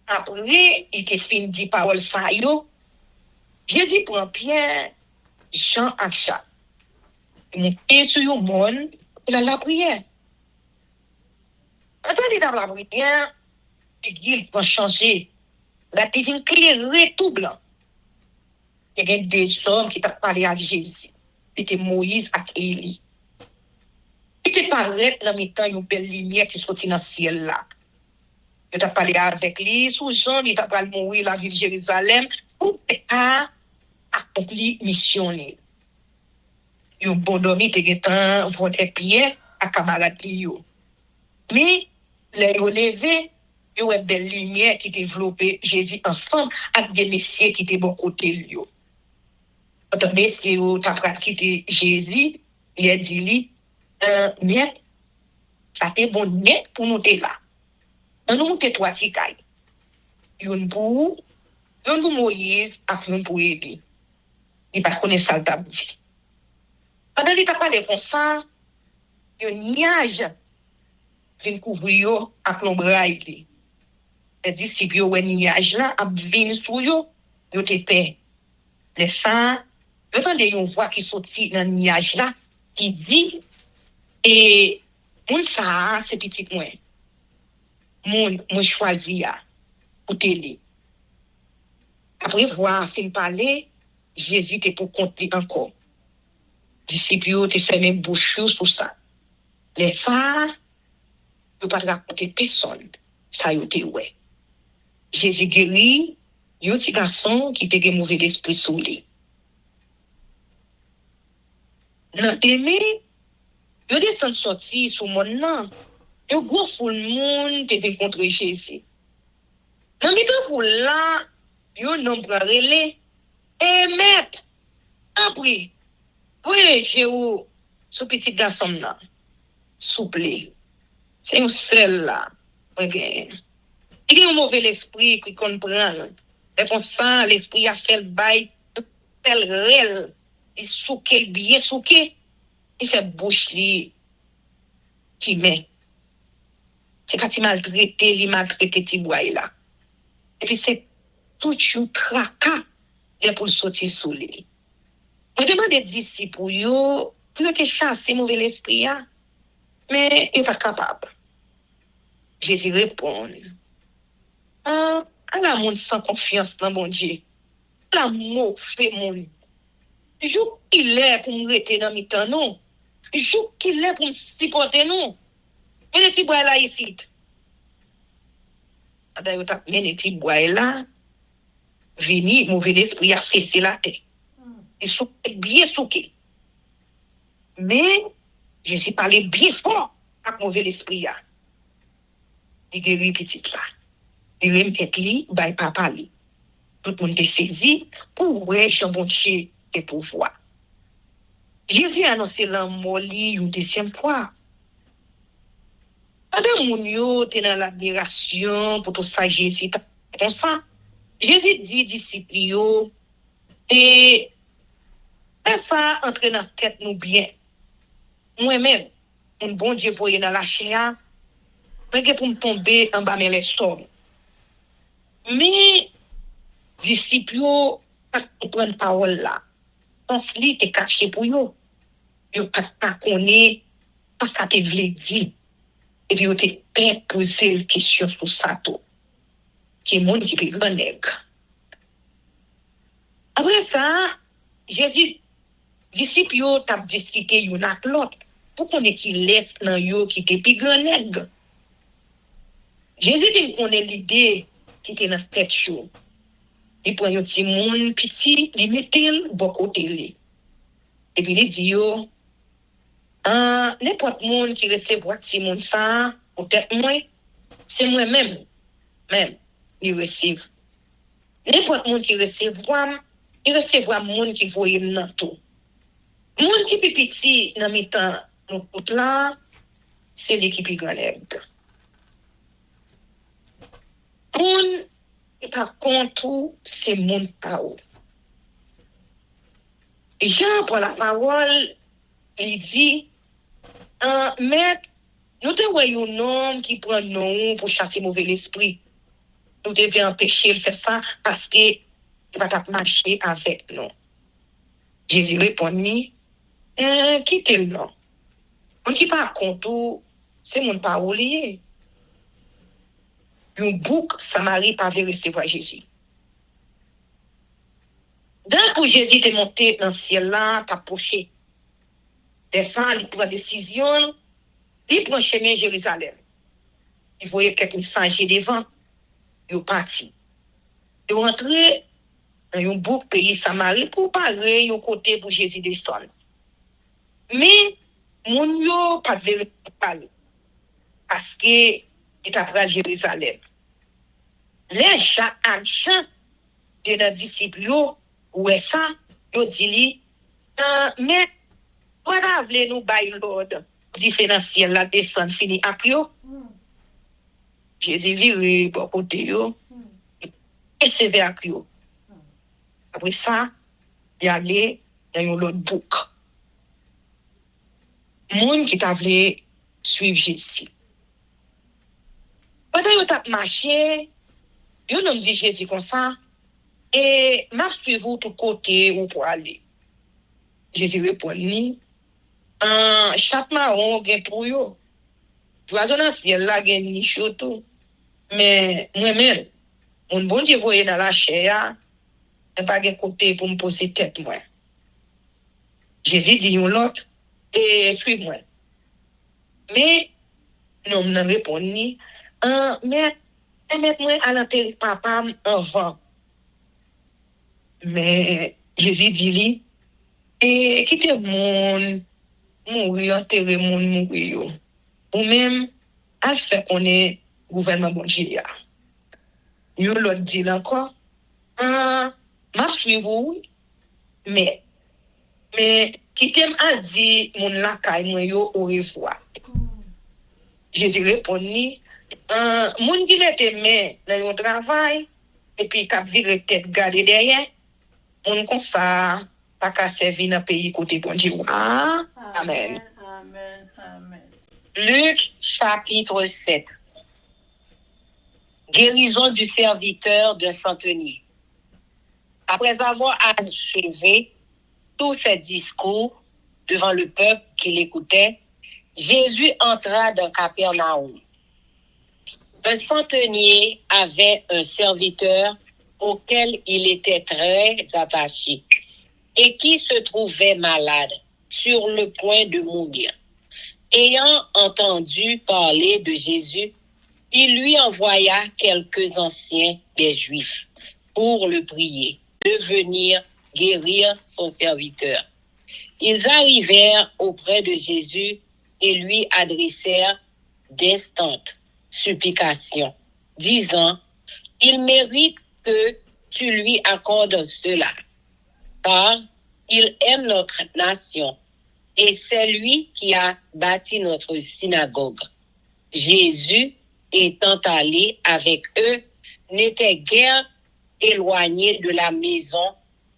après, il te fin dit parole ça yo, Jésus prend Pierre, Jean et Jacques. Il monte sur le monde, il a la prière. Attendez dans la prière, il va changer. La divine clairer tout blanc. Il y a des hommes qui t'ont parlé avec Jésus. C'était Moïse et Élie. Il te paraît dans le temps une belle lumière qui sortit dans le ciel là. Il t'a parlé avec lui, sous Jean, il t'a parlé mourir la ville de Jérusalem pour accomplir mission. Yo bon dormi te getan vote pied à camarade yo. Mais les yo levé, yo une belle lumière qui développé Jésus ensemble avec des messieurs qui étaient bon côté yo. Attendez si yo t'a quitté Jésus, il a dit lui net ça t'est bon net pour nous te là. On nous monte toi ti kay. Yon pour Moïse ak yon pour Élie. Il pas connaît ça t'a dit. Pendant qu'il t'a parlé comme ça, un nuage vient couvrir yo ak l'ombraille. Les disciples yo un nuage là a vinn sur yo te paix. Les saints, yo tande yon voix qui sorti dans nuage là qui dit et moun ça c'est petit moins. Moun choisi ya pour télé. Après voir fin parler, Jésus te pour compter encore. Disciples te fermé bouche sur ça. Les ça, yo pas raconter personne. Ça yo te ouais. Jésus guérit, yo ti garçon qui te gen mauvais esprit sous lui. Nan teme, yo descend sorti sous mon nan. Yo gros foule moun te vin contre Jésus. Nan mi tan foule là, yo nombre relé et maître. Après, oui, j'ai eu ce petit garçon là. Souple. C'est un seul là. Il y a un mauvais esprit qui comprend. Et comme ça, l'esprit a fait le bail, tel réel. Il souke, bien souke. Il fait bouche li qui met. C'est quand il maltraité, il maltraité Tiboy là. Et puis c'est tout un tracas pour sortir sous lui. Je demande des disciples pour te chasser mauvais esprit, mais il n'est pas capable. Jésus répond. À la monde sans confiance dans mon Dieu. L'amour fait mon. Jou qu'il est pour me rester dans mes temps, non. Jou qu'il est pour me supporter, non. Mais les petits bois là ici. D'ailleurs, les petits bois là, vini, mauvais esprit a fessé la tête. Ils sont bien souqués. Mais, je suis parlé bien fort avec mauvais esprit. Il guérit petit là. Il remet lui, il papa li. Tout le monde est saisi pour ouais, bon Dieu et pouvoir. Jésus a annoncé la mort une deuxième fois. Pendant moun yo te dans l'admiration pour tout ça Jésus comme ça. Jésus dit disciples yo et ça entre dans tête nous bien. Moi-même, mon bon Dieu voyé dans la chair, mais pour me tomber en bas mais les sommes. Mais disciples yo pas comprendre parole là. Parce li te caché pour yo. Yo pas connaît pas ça te vle dit. Et puis yo te pas poser une question sur ça tout. Qui est monde qui peut grand nègre. Après ça, Jésus disciples yo t'a discuté yon ak l'autre. Pour qu'on ait qui laisse dans yo qui te pi grand nègre. Jésus vient connaît l'idée qui était dans tête chaud. Il prend un petit monde petit, il mettait bon côté lui. Et puis il dit yo n'importe monde qui recevoir petit monde ça, peut-être moi, c'est moi-même il receive. N'importe monde qui recevoir, il recevoir monde qui voye dans tout. Monde qui petit dans mi-temps nous tout là, c'est l'équipe grand nègre. Monde par contre, c'est mon parole. Jean pour la parole, il dit, maître, nous te voyons un homme qui prend nom pour chasser mauvais esprit. Nous devons empêcher de faire ça parce que il va marcher avec nous. Jésus répondit, quittez le nom. On qui par contre, c'est mon parole. Un bouc Samarie pas veut recevoir Jésus. D'un coup, Jésus est monté dans le ciel là, t'approché. Descend, il prend décision, il prend chemin Jérusalem. Il voyait quelques messagers devant, il est parti. Il est rentré dans un bouc pays Samarie pour parler un côté pour Jésus descendre. Mais, mon yo pas de parler. Parce que, il est après Jérusalem. Les gens de nos disciples, ou ça, ils disent, mais, voilà, nous bailler l'ordre différentiel la descente fini après. Jésus viré pour côté yo, et c'est vers yo. Après ça, il allait dans l'autre bouc. Moun qui t'a voulu suivre Jésus. Pendant que tu marché, yo nous dit Jésus comme ça, et m'a suivi tout côté où pour aller. Jésus répond, chaque marron gen pour yo. Oiseau dans ciel là gen ni choto. Mais moi-même, mon bon Dieu voyé dans la chair, n'a pas gen côté pour me poser tête moi. Jésus dit yon l'autre, et suive-moi. Mais, non, m'en répond ni, mais, moi à l'enterrer papa avant. Mais, Jésus dit li, et quittez mon mourir, enterrer mon mourir. Ou même, à faire qu'on est gouvernement bon Dieu. Yon l'autre dit encore, m'a suivi vous, mais, qui t'aime a dit, mon lakay moi yo au revoir. Jésus répondit, mon qui l'était mais dans le travail, et puis qu'a viré tête garder derrière, mon comme ça, pas qu'à servir dans le pays côté bon Dieu. Amen. Amen. Amen. Luc chapitre 7. Guérison du serviteur d'un centenier. Après avoir achevé tous ses discours devant le peuple qui l'écoutait, Jésus entra dans Capernaum. Un centenier avait un serviteur auquel il était très attaché et qui se trouvait malade, sur le point de mourir. Ayant entendu parler de Jésus, il lui envoya quelques anciens des Juifs pour le prier de venir guérir son serviteur. Ils arrivèrent auprès de Jésus et lui adressèrent d'instantes supplications, disant, « Il mérite que tu lui accordes cela, car il aime notre nation et c'est lui qui a bâti notre synagogue. Jésus, étant allé avec eux, n'était guère éloigné de la maison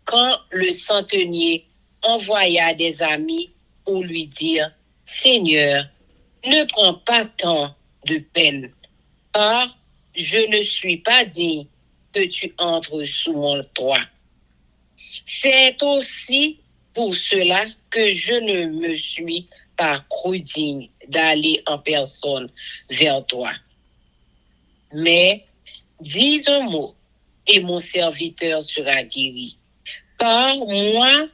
quand le centenier envoya des amis pour lui dire: Seigneur, ne prends pas tant de peine, car je ne suis pas digne que tu entres sous mon toit. C'est aussi pour cela que je ne me suis pas cru digne d'aller en personne vers toi. Mais dis un mot et mon serviteur sera guéri. Car moi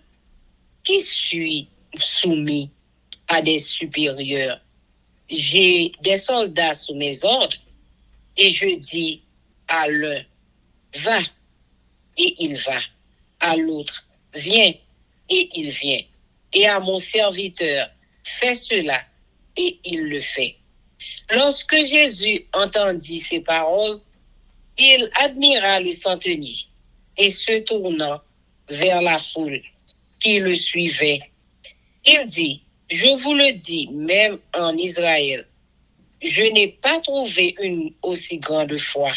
qui suis soumis à des supérieurs, j'ai des soldats sous mes ordres, et je dis à l'un, va, et il va, à l'autre, viens, et il vient, et à mon serviteur, fais cela, et il le fait. Lorsque Jésus entendit ces paroles, il admira le centenier, et se tournant vers la foule qui le suivait, il dit: je vous le dis, même en Israël, je n'ai pas trouvé une aussi grande foi.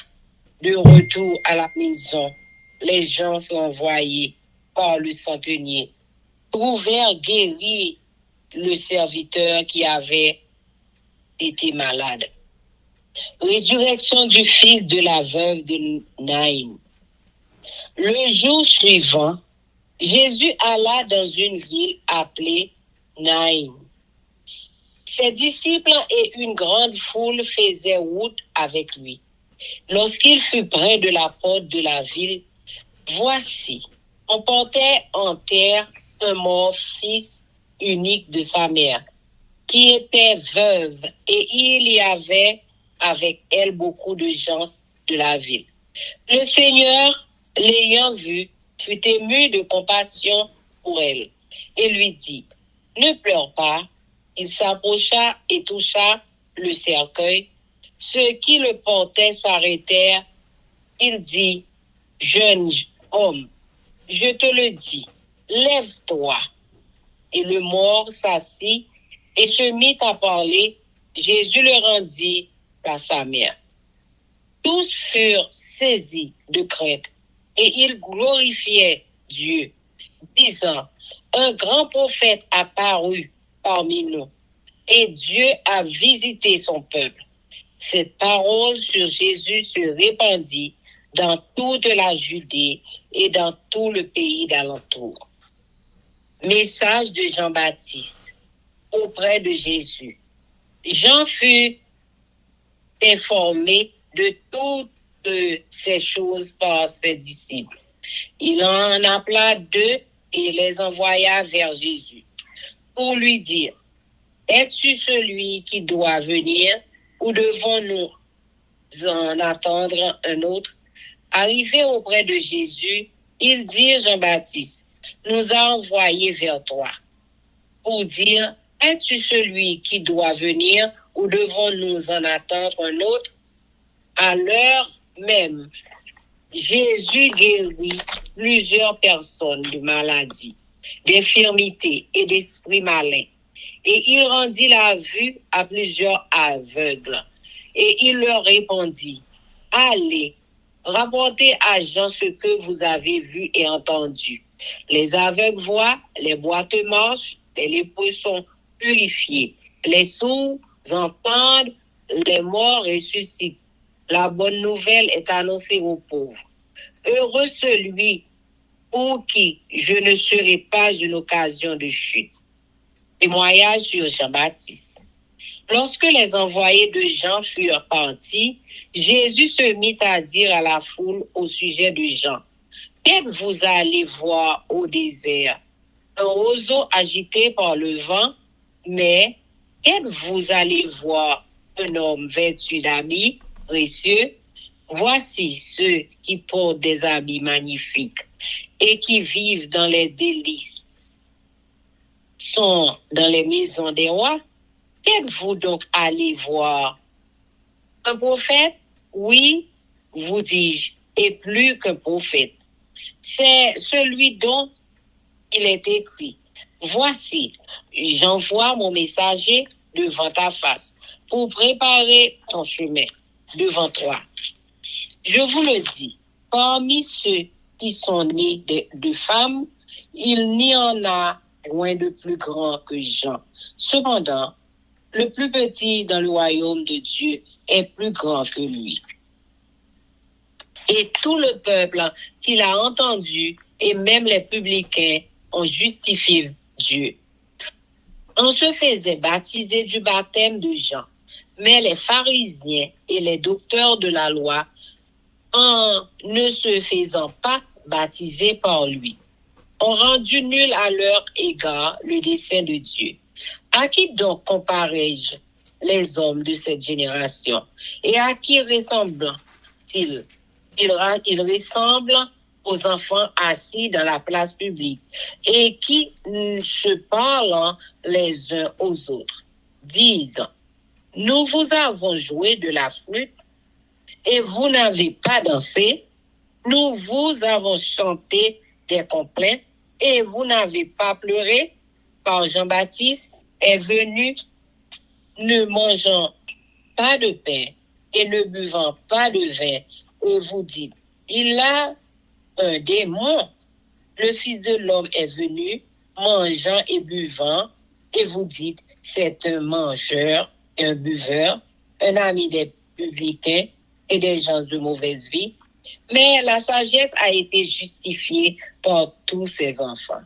De retour à la maison, les gens envoyés par le centenier trouvèrent guéri le serviteur qui avait été malade. Résurrection du fils de la veuve de Naïm. Le jour suivant, Jésus alla dans une ville appelée Naïm. Ses disciples et une grande foule faisaient route avec lui. Lorsqu'il fut près de la porte de la ville, voici, on portait en terre un mort fils unique de sa mère, qui était veuve, et il y avait avec elle beaucoup de gens de la ville. Le Seigneur, l'ayant vue, fut ému de compassion pour elle, et lui dit: ne pleure pas. Il s'approcha et toucha le cercueil. Ceux qui le portaient s'arrêtèrent. Il dit: jeune homme, je te le dis, lève-toi. Et le mort s'assit et se mit à parler. Jésus le rendit à sa mère. Tous furent saisis de crainte et ils glorifiaient Dieu, disant: un grand prophète a paru parmi nous, et Dieu a visité son peuple. Cette parole sur Jésus se répandit dans toute la Judée et dans tout le pays d'alentour. Message de Jean-Baptiste auprès de Jésus. Jean fut informé de toutes ces choses par ses disciples. Il en appela deux et les envoya vers Jésus pour lui dire: es-tu celui qui doit venir ou devons-nous en attendre un autre? Arrivé auprès de Jésus, il dit à Jean-Baptiste: nous a envoyés vers toi pour dire: es-tu celui qui doit venir ou devons-nous en attendre un autre? À l'heure même, Jésus guérit plusieurs personnes de maladies, d'infirmités et d'esprits malins. Et il rendit la vue à plusieurs aveugles. Et il leur répondit: allez, rapportez à Jean ce que vous avez vu et entendu. Les aveugles voient, les boiteux marchent, les lépreux sont purifiés, les sourds entendent, les morts ressuscitent. La bonne nouvelle est annoncée aux pauvres. Heureux celui pour qui je ne serai pas une occasion de chute. Témoignage sur Jean-Baptiste. Lorsque les envoyés de Jean furent partis, Jésus se mit à dire à la foule au sujet de Jean: qu'êtes-vous allés voir au désert? Un roseau agité par le vent? Mais qu'êtes-vous allés voir? Un homme vêtu d'habits précieux? Voici ceux qui portent des habits magnifiques et qui vivent dans les délices, sont dans les maisons des rois. Qu'êtes-vous donc allés voir? Un prophète? Oui, vous dis-je, et plus qu'un prophète. C'est celui dont il est écrit: Voici, j'envoie mon messager devant ta face pour préparer ton chemin devant toi. Je vous le dis, parmi ceux qui sont nés de femmes, il n'y en a point de plus grand que Jean. Cependant, le plus petit dans le royaume de Dieu est plus grand que lui. Et tout le peuple qui l'a entendu, et même les publicains, ont justifié Dieu. On se faisait baptiser du baptême de Jean, mais les pharisiens et les docteurs de la loi, en ne se faisant pas baptiser par lui, ont rendu nul à leur égard le dessein de Dieu. À qui donc comparais-je les hommes de cette génération? Et à qui ressemblent-ils? Ils ressemblent aux enfants assis dans la place publique et qui se parlent les uns aux autres, disent, nous vous avons joué de la flûte et vous n'avez pas dansé, nous vous avons chanté des complaintes et vous n'avez pas pleuré, car Jean-Baptiste est venu ne mangeant pas de pain et ne buvant pas de vin, et vous dites, il a un démon. Le Fils de l'homme est venu mangeant et buvant, et vous dites, c'est un mangeur et un buveur, un ami des publicains et des gens de mauvaise vie. Mais la sagesse a été justifiée par tous ses enfants.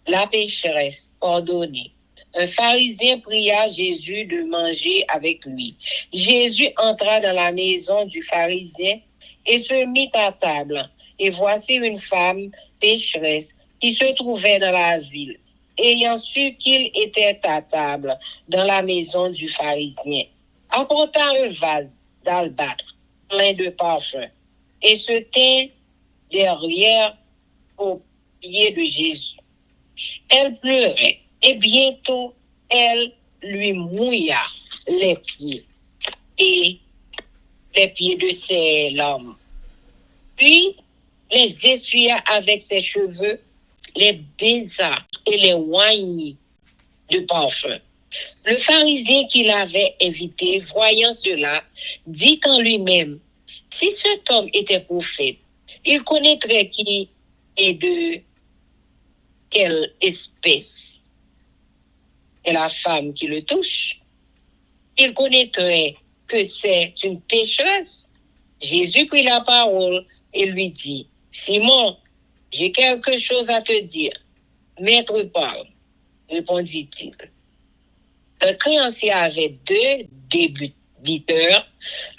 La pécheresse pardonnée. Un pharisien pria Jésus de manger avec lui. Jésus entra dans la maison du pharisien et se mit à table. Et voici une femme pécheresse qui se trouvait dans la ville, ayant su qu'il était à table dans la maison du pharisien, apporta un vase d'albâtre plein de parfums et se tint derrière aux pieds de Jésus. Elle pleurait et bientôt elle lui mouilla les pieds et les pieds de ses larmes. Puis les essuya avec ses cheveux, les baisa et les oignit de parfum. Le pharisien qui l'avait invité, voyant cela, dit en lui-même, si cet homme était prophète, il connaîtrait qui est de quelle espèce est la femme qui le touche. Il connaîtrait que c'est une pécheresse. Jésus prit la parole et lui dit, Simon, j'ai quelque chose à te dire. Maître parle, répondit-il. Un créancier avait 2 débiteurs.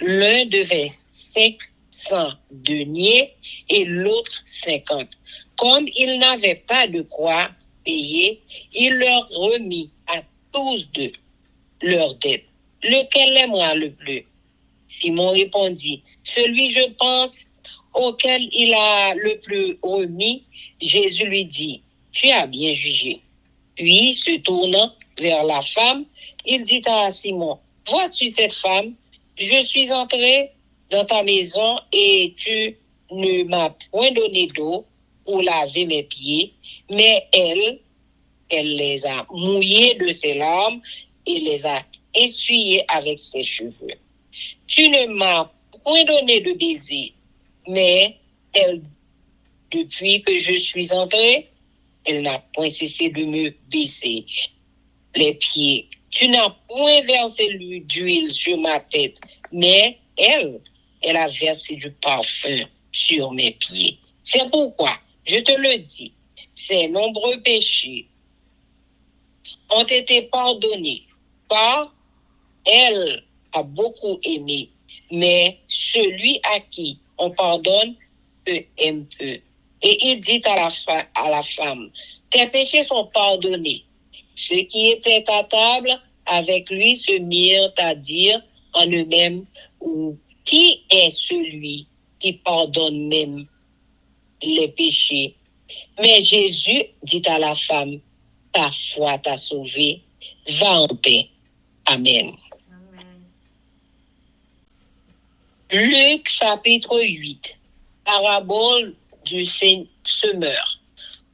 L'un devait 500 deniers et l'autre 50. Comme il n'avait pas de quoi payer, il leur remit à tous deux leur dette. Lequel l'aimera le plus? Simon répondit, celui, je pense, auquel il a le plus remis. Jésus lui dit, tu as bien jugé. Puis, se tournant vers la femme, il dit à Simon, vois-tu cette femme? Je suis entré dans ta maison et tu ne m'as point donné d'eau pour laver mes pieds, mais elle les a mouillés de ses larmes et les a essuyés avec ses cheveux. Tu ne m'as point donné de baiser, mais elle, depuis que je suis entré, elle n'a point cessé de me baiser les pieds. Tu n'as point versé d'huile sur ma tête, mais elle a versé du parfum sur mes pieds. C'est pourquoi, je te le dis, ses nombreux péchés ont été pardonnés, car elle a beaucoup aimé, mais celui à qui on pardonne peu aime peu. Et il dit à la femme, tes péchés sont pardonnés. Ceux qui étaient à table avec lui se mirent à dire en eux-mêmes, qui est celui qui pardonne même les péchés? Mais Jésus dit à la femme, ta foi t'a sauvée, va en paix. Amen. Luc chapitre 8, parabole du semeur.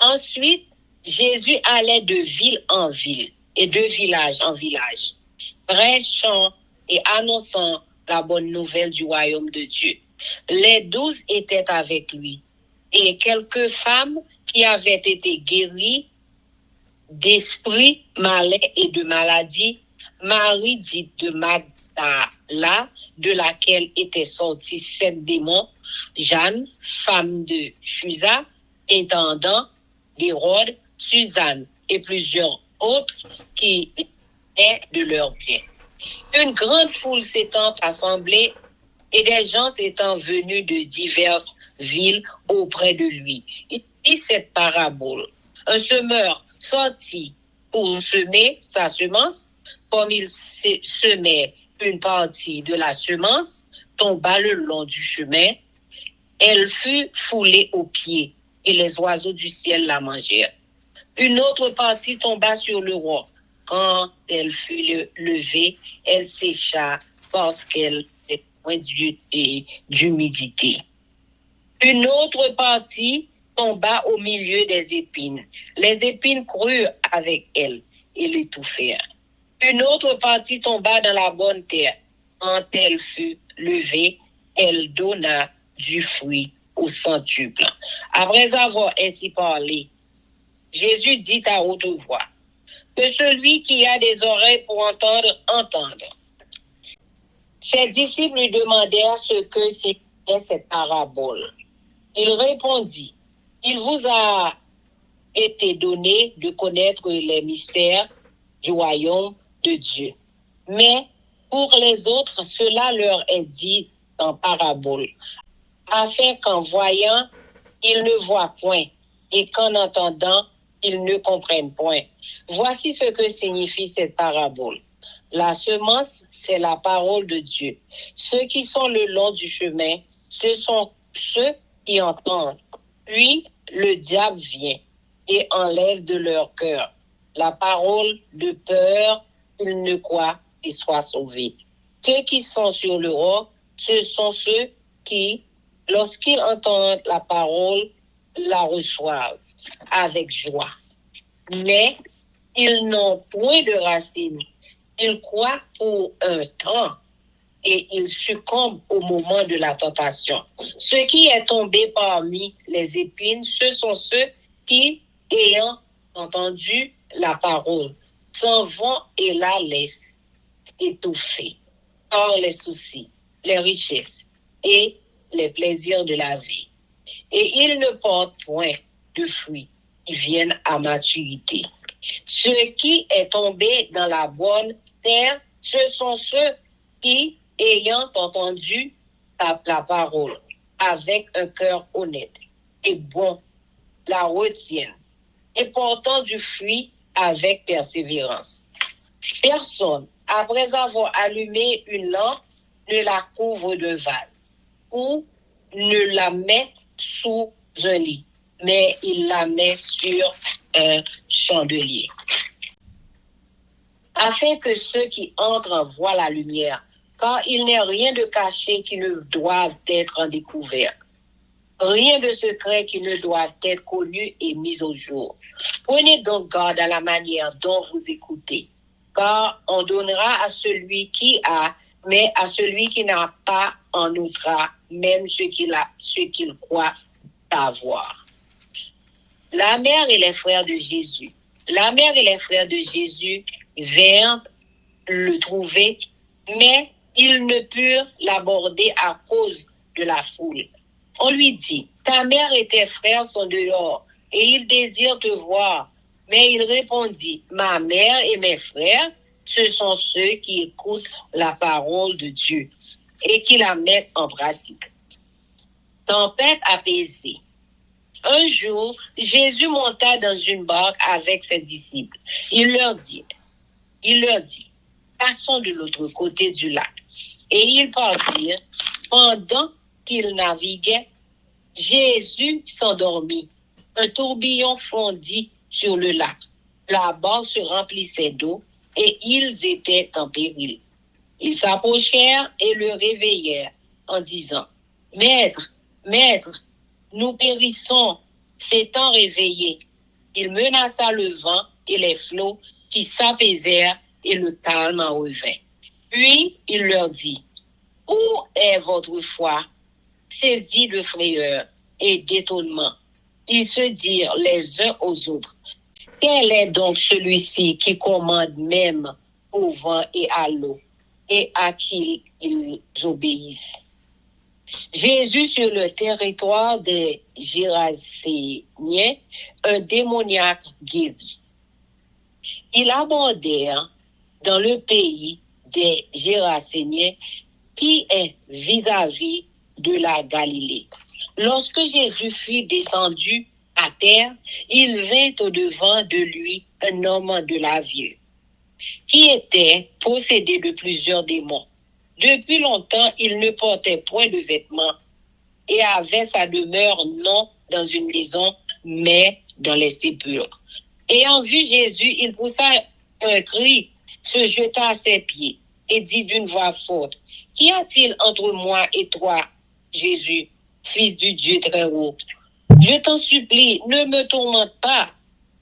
Ensuite, Jésus allait de ville en ville et de village en village, prêchant et annonçant la bonne nouvelle du royaume de Dieu. Les 12 étaient avec lui, et quelques femmes qui avaient été guéries d'esprits malins et de maladies, Marie dite de Magdala, de laquelle étaient sortis 7 démons, Jeanne, femme de Chusa, intendant d'Hérode, Suzanne et plusieurs autres qui étaient de leur bien. Une grande foule s'étant assemblée et des gens étant venus de diverses villes auprès de lui. Il dit cette parabole. Un semeur sortit pour semer sa semence. Comme il semait une partie de la semence, tomba le long du chemin. Elle fut foulée aux pieds et les oiseaux du ciel la mangèrent. Une autre partie tomba sur le roc. Quand elle fut levée, elle sécha parce qu'elle était loin d'humidité. Une autre partie tomba au milieu des épines. Les épines crurent avec elle et l'étouffèrent. Une autre partie tomba dans la bonne terre. Quand elle fut levée, elle donna du fruit au centuple. Après avoir ainsi parlé, Jésus dit à haute voix, que celui qui a des oreilles pour entendre, entende. Ses disciples lui demandèrent ce que c'était cette parabole. Il répondit, il vous a été donné de connaître les mystères du royaume de Dieu. Mais pour les autres, cela leur est dit en parabole, afin qu'en voyant, ils ne voient point, et qu'en entendant, ils ne comprennent point. Voici ce que signifie cette parabole. La semence, c'est la parole de Dieu. Ceux qui sont le long du chemin, ce sont ceux qui entendent. Puis, le diable vient et enlève de leur cœur la parole de peur qu'ils ne croient et soient sauvés. Ceux qui sont sur le roc, ce sont ceux qui, lorsqu'ils entendent la parole, la reçoivent avec joie. Mais ils n'ont point de racines. Ils croient pour un temps et ils succombent au moment de la tentation. Ce qui est tombé parmi les épines, ce sont ceux qui, ayant entendu la parole, s'en vont et la laissent étouffer par les soucis, les richesses et les plaisirs de la vie. Et ils ne portent point de fruits qui viennent à maturité. Ce qui est tombé dans la bonne terre, ce sont ceux qui, ayant entendu la parole avec un cœur honnête et bon, la retiennent et portant du fruit avec persévérance. Personne, après avoir allumé une lampe, ne la couvre de vase ou ne la met sous un lit, mais il la met sur un chandelier, afin que ceux qui entrent voient la lumière, car il n'est rien de caché qui ne doive être en découvert, rien de secret qui ne doive être connu et mis au jour. Prenez donc garde à la manière dont vous écoutez, car on donnera à celui qui a, mais à celui qui n'a pas, en ôtera même ce qu'il croit avoir. La mère et les frères de Jésus. La mère et les frères de Jésus vinrent le trouver, mais ils ne purent l'aborder à cause de la foule. On lui dit, ta mère et tes frères sont dehors, et ils désirent te voir. Mais il répondit, ma mère et mes frères, ce sont ceux qui écoutent la parole de Dieu et qui la mettent en pratique. Tempête apaisée. Un jour, Jésus monta dans une barque avec ses disciples. Il leur dit, passons de l'autre côté du lac. Et ils partirent. Pendant qu'ils naviguaient, Jésus s'endormit. Un tourbillon fondit sur le lac. La barque se remplissait d'eau et ils étaient en péril. Ils s'approchèrent et le réveillèrent en disant, Maître, nous périssons, s'étant réveillés. Il menaça le vent et les flots qui s'apaisèrent et le calme en revint. Puis il leur dit, « Où est votre foi ?» Saisis de frayeur et d'étonnement, ils se dirent les uns aux autres, « Quel est donc celui-ci qui commande même au vent et à l'eau, et à qui ils obéissent ?» Jésus, sur le territoire des Géraséniens, un démoniaque guérit. Ils abordèrent dans le pays des Géraséniens qui est vis-à-vis de la Galilée. Lorsque Jésus fut descendu à terre, il vint au-devant de lui un homme de la ville qui était possédé de plusieurs démons. Depuis longtemps, il ne portait point de vêtements et avait sa demeure non dans une maison, mais dans les sépulcres. Ayant vu Jésus, il poussa un cri, se jeta à ses pieds et dit d'une voix forte, « Qu'y a-t-il entre moi et toi, Jésus, fils du Dieu très haut? Je t'en supplie, ne me tourmente pas. »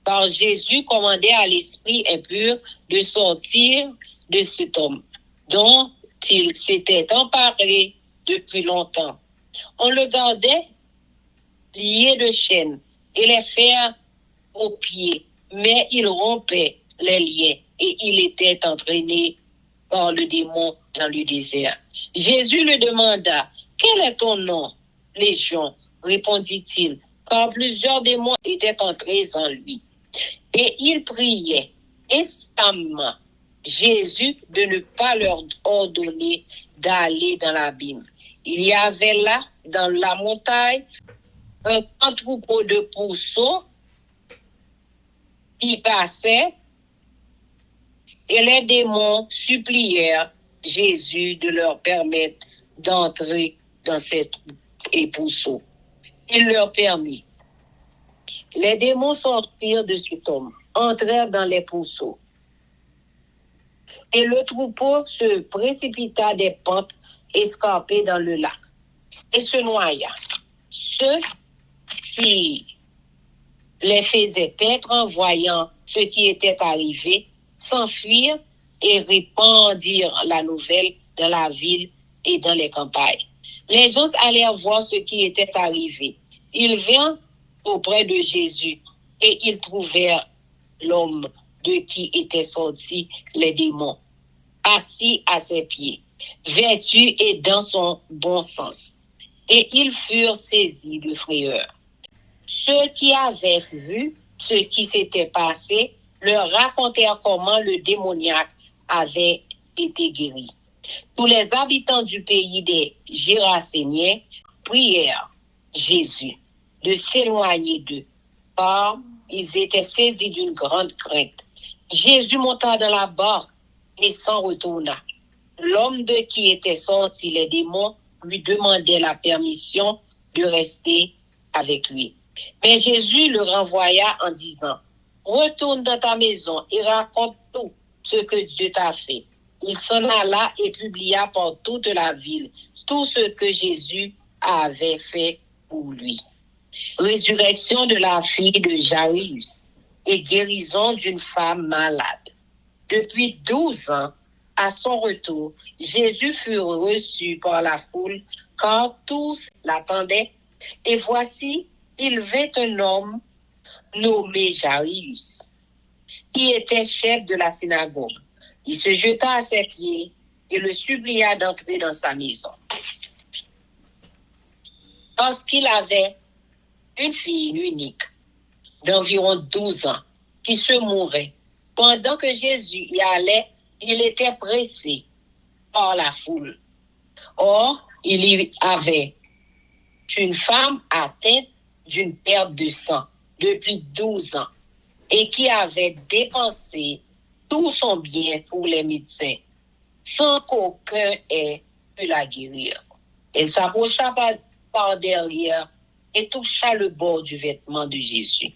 Car Jésus commandait à l'esprit impur de sortir de cet homme, dont il s'était emparé depuis longtemps. On le gardait lié de chaînes et les fers aux pieds, mais il rompait les liens et il était entraîné par le démon dans le désert. Jésus le demanda, « Quel est ton nom, Légion ?» répondit-il, car plusieurs démons étaient entrés en lui. Et il priait instamment Jésus de ne pas leur ordonner d'aller dans l'abîme. Il y avait là, dans la montagne, un grand troupeau de pourceaux qui passait, et les démons supplièrent Jésus de leur permettre d'entrer dans ces pourceaux. Il leur permit. Les démons sortirent de cet homme, entrèrent dans les pourceaux. Et le troupeau se précipita des pentes escarpées dans le lac et se noya. Ceux qui les faisaient paître en voyant ce qui était arrivé s'enfuirent et répandirent la nouvelle dans la ville et dans les campagnes. Les gens allèrent voir ce qui était arrivé. Ils vinrent auprès de Jésus et ils trouvèrent l'homme de qui étaient sortis les démons, assis à ses pieds, vêtu et dans son bon sens. Et ils furent saisis de frayeur. Ceux qui avaient vu ce qui s'était passé leur racontèrent comment le démoniaque avait été guéri. Tous les habitants du pays des Géraséniens prièrent Jésus de s'éloigner d'eux, car ils étaient saisis d'une grande crainte. Jésus monta dans la barque et s'en retourna. L'homme de qui étaient sortis les démons lui demandait la permission de rester avec lui. Mais Jésus le renvoya en disant, « Retourne dans ta maison et raconte tout ce que Dieu t'a fait. » Il s'en alla et publia par toute la ville tout ce que Jésus avait fait pour lui. Résurrection de la fille de Jairus et guérison d'une femme malade. Depuis 12 ans, à son retour, Jésus fut reçu par la foule car tous l'attendaient. Et voici, il vint un homme nommé Jairus, qui était chef de la synagogue. Il se jeta à ses pieds et le supplia d'entrer dans sa maison. Parce qu'il avait une fille unique d'environ 12 ans qui se mourait. Pendant que Jésus y allait, il était pressé par la foule. Or, il y avait une femme atteinte d'une perte de sang depuis 12 ans et qui avait dépensé tout son bien pour les médecins, sans qu'aucun ait pu la guérir. Elle s'approcha par derrière et toucha le bord du vêtement de Jésus.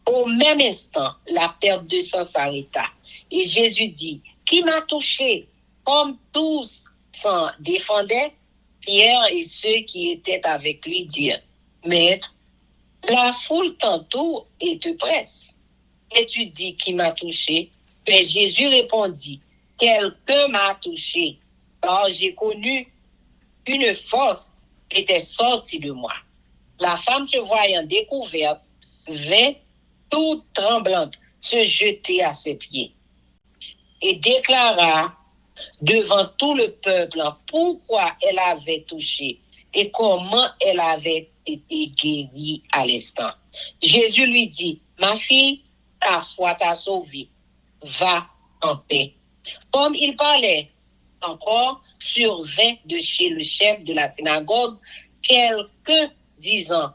Au même instant, la perte de sang s'arrêta. Et Jésus dit, « Qui m'a touché ?» Comme tous s'en défendaient, Pierre et ceux qui étaient avec lui dirent, « Maître, La foule t'entoure et te presse. Et tu dis qui m'a touché? Mais Jésus répondit, quelqu'un m'a touché, car j'ai connu une force qui était sortie de moi. La femme, se voyant découverte, vint toute tremblante se jeter à ses pieds et déclara devant tout le peuple pourquoi elle avait touché et comment elle avait été guérie à l'instant. Jésus lui dit, ma fille, ta foi t'a sauvée, va en paix. Comme il parlait encore, survint de chez le chef de la synagogue quelqu'un disant,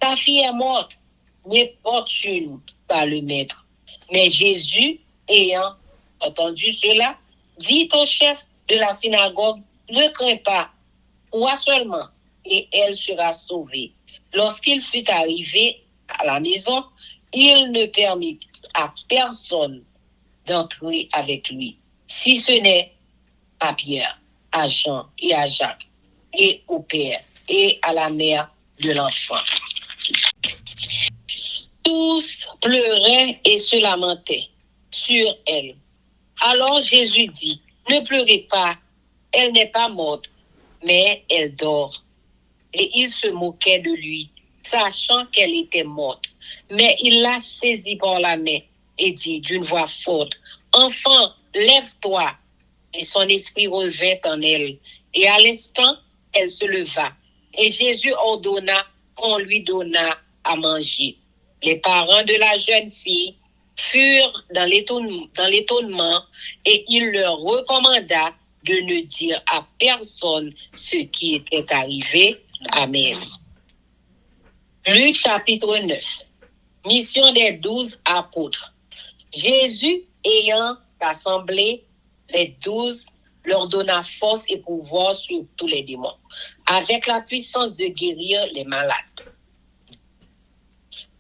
ta fille est morte, n'importune pas le maître. Mais Jésus, ayant entendu cela, dit au chef de la synagogue, ne crains pas, crois seulement, et elle sera sauvée. Lorsqu'il fut arrivé à la maison, il ne permit à personne d'entrer avec lui, si ce n'est à Pierre, à Jean et à Jacques, et au père, et à la mère de l'enfant. Tous pleuraient et se lamentaient sur elle. Alors Jésus dit, ne pleurez pas, elle n'est pas morte, mais elle dort. Et il se moquait de lui, sachant qu'elle était morte. Mais il la saisit par la main et dit d'une voix forte, enfant, lève-toi. Et son esprit revint en elle. Et à l'instant, elle se leva. Et Jésus ordonna qu'on lui donnât à manger. Les parents de la jeune fille furent dans l'étonnement et il leur recommanda de ne dire à personne ce qui était arrivé. Amen. Luc chapitre 9. Mission des 12 apôtres. Jésus, ayant assemblé les 12, leur donna force et pouvoir sur tous les démons, avec la puissance de guérir les malades.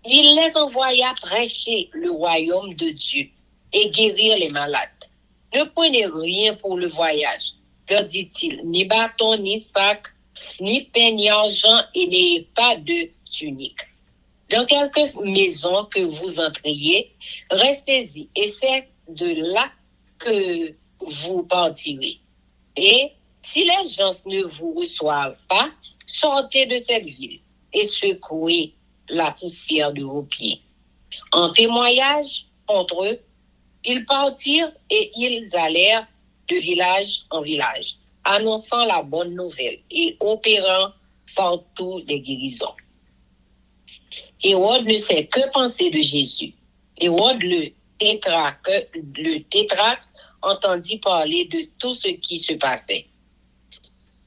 Il les envoya prêcher le royaume de Dieu et guérir les malades. Ne prenez rien pour le voyage, leur dit-il, ni bâton, ni sac, ni pain, ni argent, et n'ayez pas de tunique. Dans quelques maisons que vous entriez, restez-y, et c'est de là que vous partirez. Et si les gens ne vous reçoivent pas, sortez de cette ville et secouez la poussière de vos pieds. En témoignage contre eux, ils partirent et ils allèrent de village en village, annonçant la bonne nouvelle et opérant partout des guérisons. Hérode ne sait que penser de Jésus. Hérode le tétrarque entendit parler de tout ce qui se passait.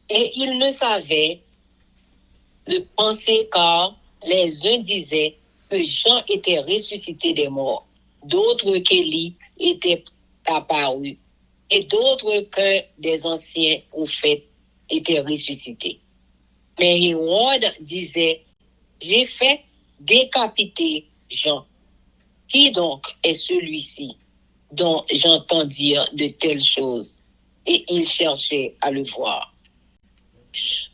Et il ne savait de penser car les uns disaient que Jean était ressuscité des morts, d'autres qu'Élie était apparu, et d'autres que des anciens prophètes étaient ressuscités. Mais Hérode disait, j'ai fait décapiter Jean. Qui donc est celui-ci dont j'entends dire de telles choses? Et il cherchait à le voir.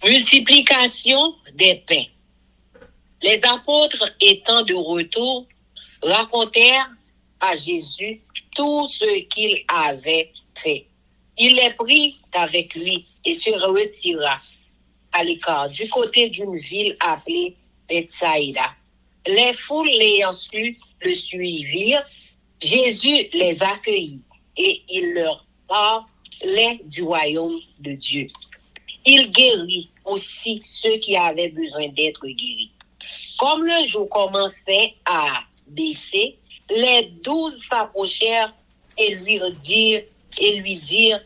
Multiplication des pains. Les apôtres, étant de retour, racontèrent à Jésus tout ce qu'il avait fait. Il les prit avec lui et se retira à l'écart du côté d'une ville appelée Bethsaïda. Les foules l'ayant su le suivirent. Jésus les accueillit et il leur parlait du royaume de Dieu. Il guérit aussi ceux qui avaient besoin d'être guéris. Comme le jour commençait à baisser, les 12 s'approchèrent et lui dirent,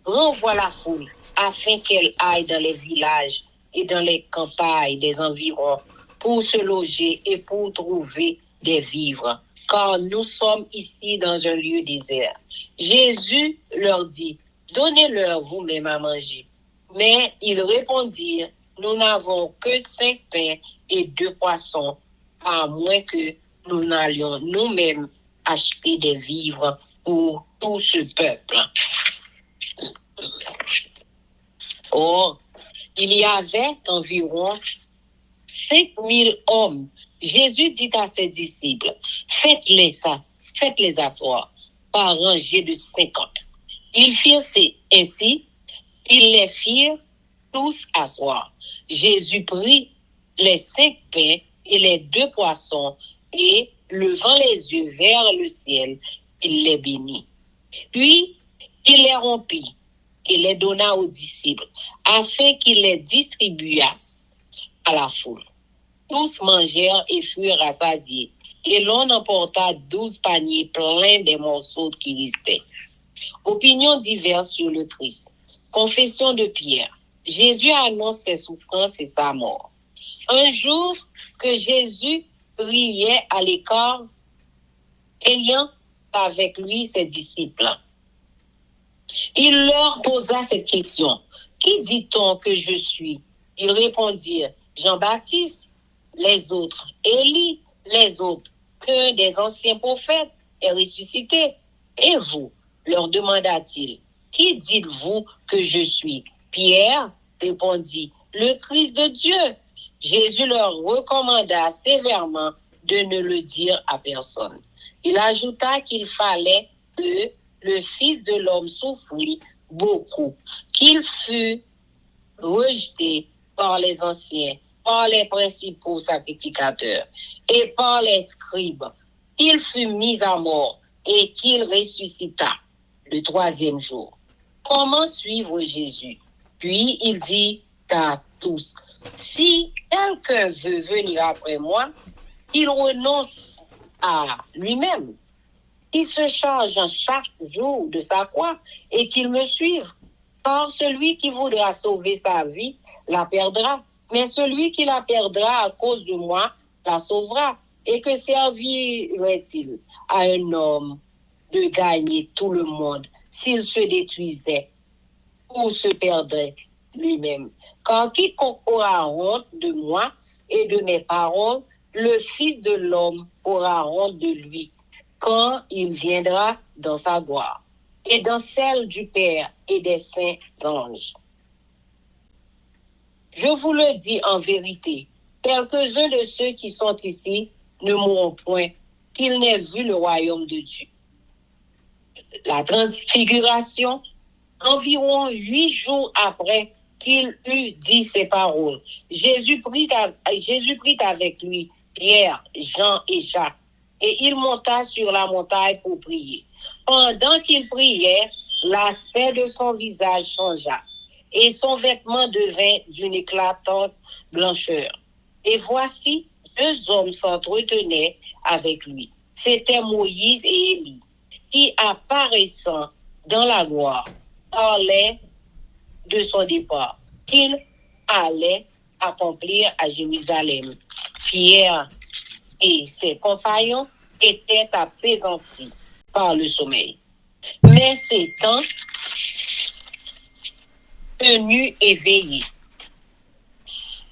renvoie la foule afin qu'elle aille dans les villages et dans les campagnes des environs pour se loger et pour trouver des vivres, car nous sommes ici dans un lieu désert. Jésus leur dit, donnez-leur vous-même à manger. Mais ils répondirent, nous n'avons que 5 pains et 2 poissons, à moins que nous n'allions nous-mêmes acheter des vivres pour tout ce peuple. Or, il y avait environ 5000 hommes Jésus dit à ses disciples, faites-les asseoir par rangée de 50. Ils firent ainsi, ils les firent tous asseoir. Jésus prit les 5 pains et les 2 poissons et, levant les yeux vers le ciel, il les bénit. Puis, il les rompit et les donna aux disciples, afin qu'ils les distribuassent à la foule. Tous mangèrent et furent rassasiés, et l'on emporta 12 paniers pleins des morceaux qui restaient. Opinions diverses sur le Christ. Confession de Pierre. Jésus annonce ses souffrances et sa mort. Un jour que Jésus priait à l'écart, ayant avec lui ses disciples, il leur posa cette question. Qui dit-on que je suis? Ils répondirent, Jean-Baptiste, les autres, Élie, les autres, qu'un des anciens prophètes est ressuscité. Et vous, leur demanda-t-il, qui dites-vous que je suis? Pierre répondit, le Christ de Dieu. Jésus leur recommanda sévèrement de ne le dire à personne. Il ajouta qu'il fallait que le Fils de l'homme souffrit beaucoup, qu'il fût rejeté par les anciens, par les principaux sacrificateurs et par les scribes, qu'il fut mis à mort et qu'il ressuscita le 3e jour. Comment suivre Jésus? Puis il dit à tous, si quelqu'un veut venir après moi, qu'il renonce à lui-même, qu'il se charge chaque jour de sa croix et qu'il me suive. Car celui qui voudra sauver sa vie la perdra, mais celui qui la perdra à cause de moi la sauvera. Et que servirait-il à un homme de gagner tout le monde s'il se détruisait ou se perdrait lui-même? Car quiconque aura honte de moi et de mes paroles, le Fils de l'homme aura honte de lui quand il viendra dans sa gloire et dans celle du Père et des saints anges. Je vous le dis en vérité, quelques-uns de ceux qui sont ici ne mourront point, qu'ils n'aient vu le royaume de Dieu. La transfiguration, environ 8 jours après qu'il eut dit ces paroles, Jésus prit avec lui Pierre, Jean et Jacques, et il monta sur la montagne pour prier. Pendant qu'il priait, l'aspect de son visage changea, et son vêtement devint d'une éclatante blancheur. Et voici, 2 hommes s'entretenaient avec lui. C'étaient Moïse et Élie, qui, apparaissant dans la gloire, parlaient de son départ, qu'il allait accomplir à Jérusalem. Pierre et ses compagnons étaient apaisantis par le sommeil. Mais s'étant tenus éveillés,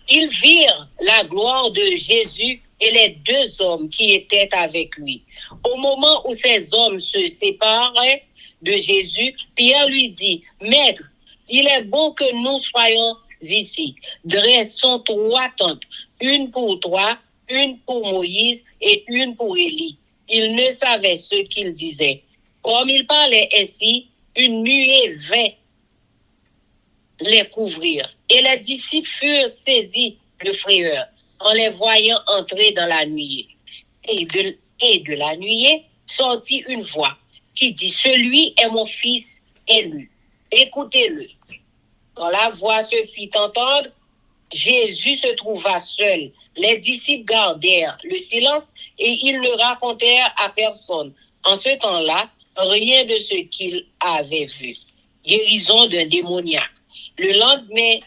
ils virent la gloire de Jésus et les 2 hommes qui étaient avec lui. Au moment où ces hommes se séparaient de Jésus, Pierre lui dit, Maître, il est bon que nous soyons ici. Dressons 3 tentes, une pour toi, une pour Moïse et une pour Élie. Il ne savait ce qu'il disait. Comme il parlait ainsi, une nuée vint les couvrir. Et les disciples furent saisis de frayeur en les voyant entrer dans la nuée. Et de la nuée sortit une voix qui dit, celui est mon fils élu. Écoutez-le. Quand la voix se fit entendre, Jésus se trouva seul. Les disciples gardèrent le silence et ils ne racontèrent à personne, en ce temps-là, rien de ce qu'ils avaient vu. Guérison d'un démoniaque. Le lendemain,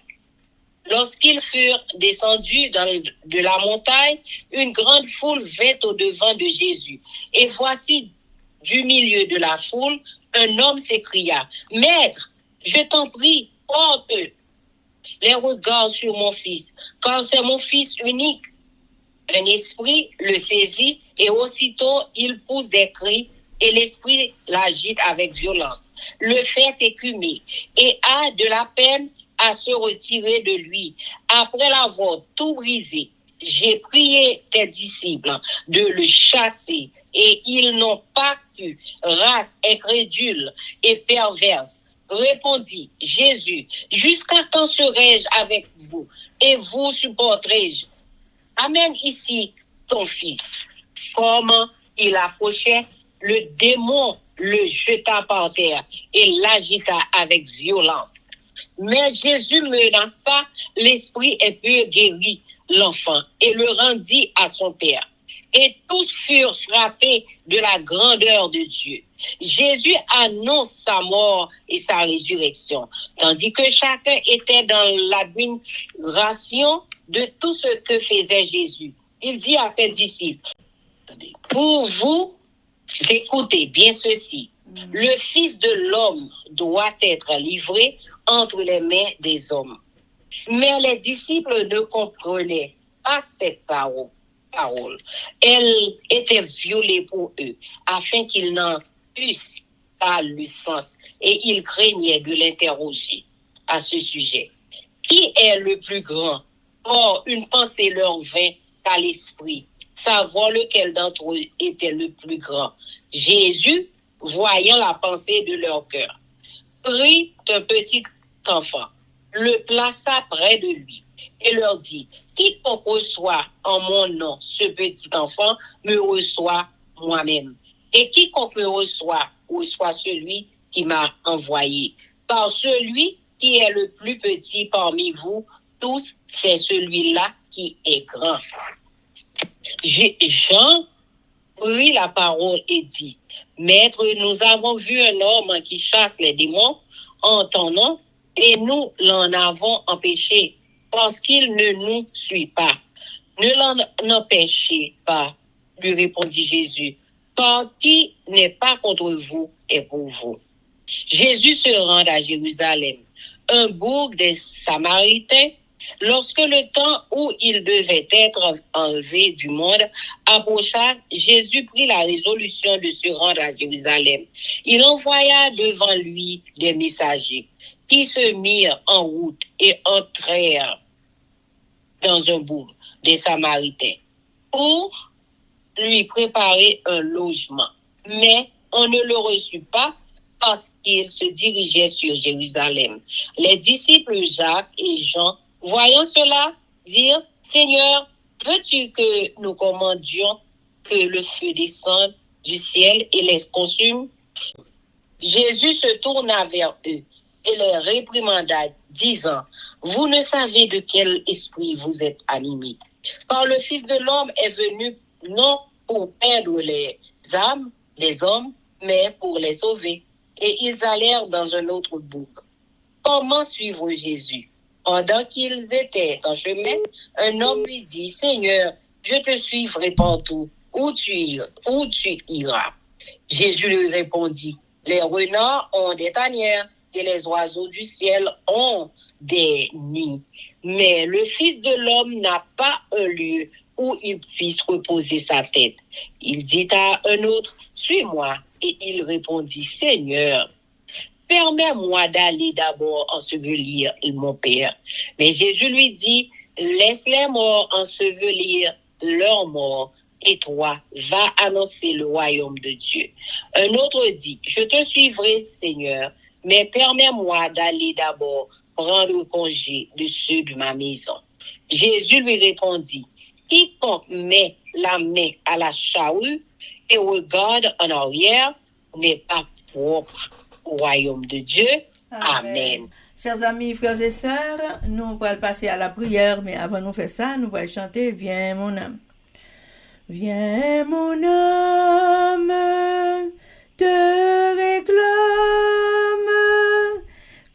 lorsqu'ils furent descendus de la montagne, une grande foule vint au-devant de Jésus. Et voici, du milieu de la foule, un homme s'écria, « Maître, je t'en prie, porte les regards sur mon fils, car c'est mon fils unique. » Un esprit le saisit et aussitôt il pousse des cris et l'esprit l'agite avec violence. Le fait écumer et a de la peine à se retirer de lui après l'avoir tout brisé. j'ai prié tes disciples de le chasser et ils n'ont pas pu. Race incrédule et perverse. Répondit Jésus, jusqu'à quand serai-je avec vous et vous supporterai-je? Amène ici ton fils. Comme il approchait, le démon le jeta par terre et l'agita avec violence. Mais Jésus menaça l'esprit et peu guérit l'enfant et le rendit à son père. Et tous furent frappés de la grandeur de Dieu. Jésus annonce sa mort et sa résurrection, tandis que chacun était dans l'admiration de tout ce que faisait Jésus. Il dit à ses disciples, pour vous, écoutez bien ceci, le Fils de l'homme doit être livré entre les mains des hommes. Mais les disciples ne comprenaient pas cette parole. Elle était violée pour eux, afin qu'ils n'en eussent pas le sens, et ils craignaient de l'interroger à ce sujet. Qui est le plus grand? Or, une pensée leur vint à l'esprit, savoir lequel d'entre eux était le plus grand. Jésus, voyant la pensée de leur cœur, prit un petit enfant, le plaça près de lui et leur dit, quiconque reçoit en mon nom ce petit enfant me reçoit moi-même. Et quiconque me reçoit celui qui m'a envoyé. Car celui qui est le plus petit parmi vous tous, c'est celui-là qui est grand. Jean prit la parole et dit, Maître, nous avons vu un homme qui chasse les démons en ton nom, et nous l'en avons empêché, parce qu'il ne nous suit pas. Ne l'en empêchez pas, lui répondit Jésus, car qui n'est pas contre vous est pour vous. Jésus se rend à Jérusalem, un bourg des Samaritains. Lorsque le temps où il devait être enlevé du monde approcha, Jésus prit la résolution de se rendre à Jérusalem. Il envoya devant lui des messagers qui se mirent en route et entrèrent dans un bourg des Samaritains pour lui préparer un logement. Mais on ne le reçut pas parce qu'il se dirigeait sur Jérusalem. Les disciples Jacques et Jean, voyant cela, dirent, Seigneur, veux-tu que nous commandions que le feu descende du ciel et les consume? Jésus se tourna vers eux et les réprimanda, disant, vous ne savez de quel esprit vous êtes animés, car le Fils de l'homme est venu non pour perdre les âmes des hommes, mais pour les sauver. Et ils allèrent dans un autre bourg. Comment suivre Jésus? Pendant qu'ils étaient en chemin, un homme lui dit, Seigneur, je te suivrai partout, où tu iras. Jésus lui répondit, les renards ont des tanières et les oiseaux du ciel ont des nids. Mais le Fils de l'homme n'a pas un lieu où il puisse reposer sa tête. Il dit à un autre, suis-moi. Et il répondit, Seigneur, permets-moi d'aller d'abord ensevelir mon Père. Mais Jésus lui dit, laisse les morts ensevelir leurs morts, et toi, va annoncer le royaume de Dieu. Un autre dit, je te suivrai, Seigneur, mais permets-moi d'aller d'abord prendre congé de ceux de ma maison. Jésus lui répondit, quiconque met la main à la charrue et regarde en arrière n'est pas propre au royaume de Dieu. Amen. Chers amis, frères et sœurs, nous allons passer à la prière, mais avant de faire ça, nous allons chanter « Viens mon âme ». Viens mon âme, te réclame,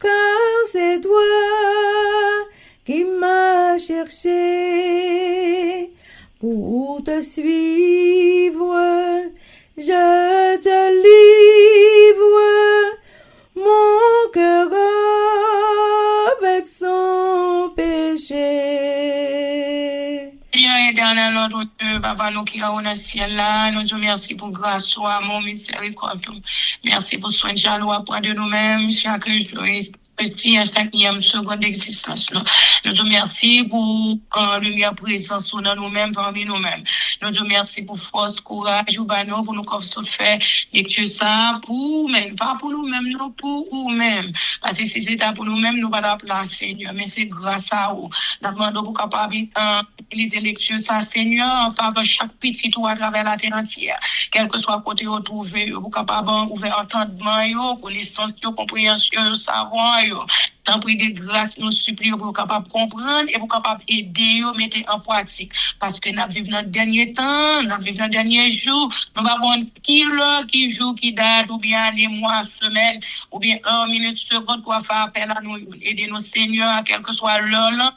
car c'est toi qui m'as cherché pour te suivre. Je te livre mon cœur avec son péché. Seigneur éternel, notre Dieu, Papa, nous qui sommes dans le ciel là, nous te merci pour grâce, soit mon miséricorde. Merci pour soin de jaloux après de nous-mêmes, chaque jour. Merci à chaque seconde d'existence. Nous te remercions pour lumière présence dans nous-mêmes, parmi nous-mêmes. Nous te remercions pour force, courage, pour nous comme ça faire lecture ça pour même, pas pour nous-mêmes, non pour nous-mêmes. Parce que si c'était pour nous-mêmes, nous pas la place, Seigneur. Mais c'est grâce à vous. Nous demandons pour capable utiliser lecture ça, Seigneur, en faveur de chaque petit ou à travers la terre entière. Quel que soit côté où trouver, vous capable ouvrir entendement, connaissance, compréhension, savoir. Tant pis de grâce, nous supplions pour capable comprendre et pour capable aider, mettre en pratique. Parce que nous vivons dans le dernier temps, nous vivons dans le dernier jour, nous avons qui l'heure, qui jour, qui date, ou bien les mois, semaines, ou bien 1 minute, seconde, pour faire appel à nous, aider nos seigneurs, quel que soit l'heure.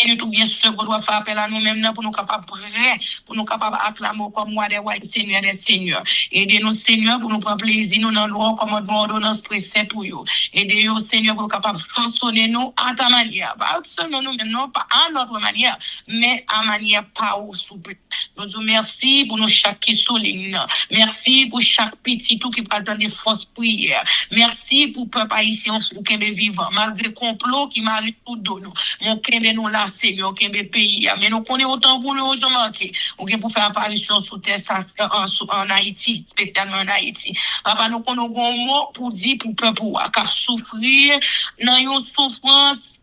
Et nous, tout bien sûr, qu'on doit faire appel à nous-mêmes pour nous capables prêts, pour nous capables acclamer comme moi des rois et seigneurs des seigneurs. Aidez-nous, Seigneur, pour nous prendre plaisir, nous, dans le roi, commandement, ordonnance, précepte, ou yo. Aidez-nous, Seigneur, pour nous capables façonner nous à ta manière. Pas seulement nous-mêmes, non, pas à notre manière, mais à manière pas au souple. Nous disons merci pour nous chaque qui souligne. Merci pour chaque petit tout qui parle dans des fausses prières. Merci pour peuple haïtien qui est vivant, malgré complot qui m'arrive tout de nous. Mon Kembe nous l'a Seigneur, Kembe pays, mais nous connaissons autant pour nous aujourd'hui. Ou pour faire apparition sous terre en Haïti, spécialement en Haïti. Papa, nous connaissons un mot pour dire pour peuple car souffrir dans une souffrance,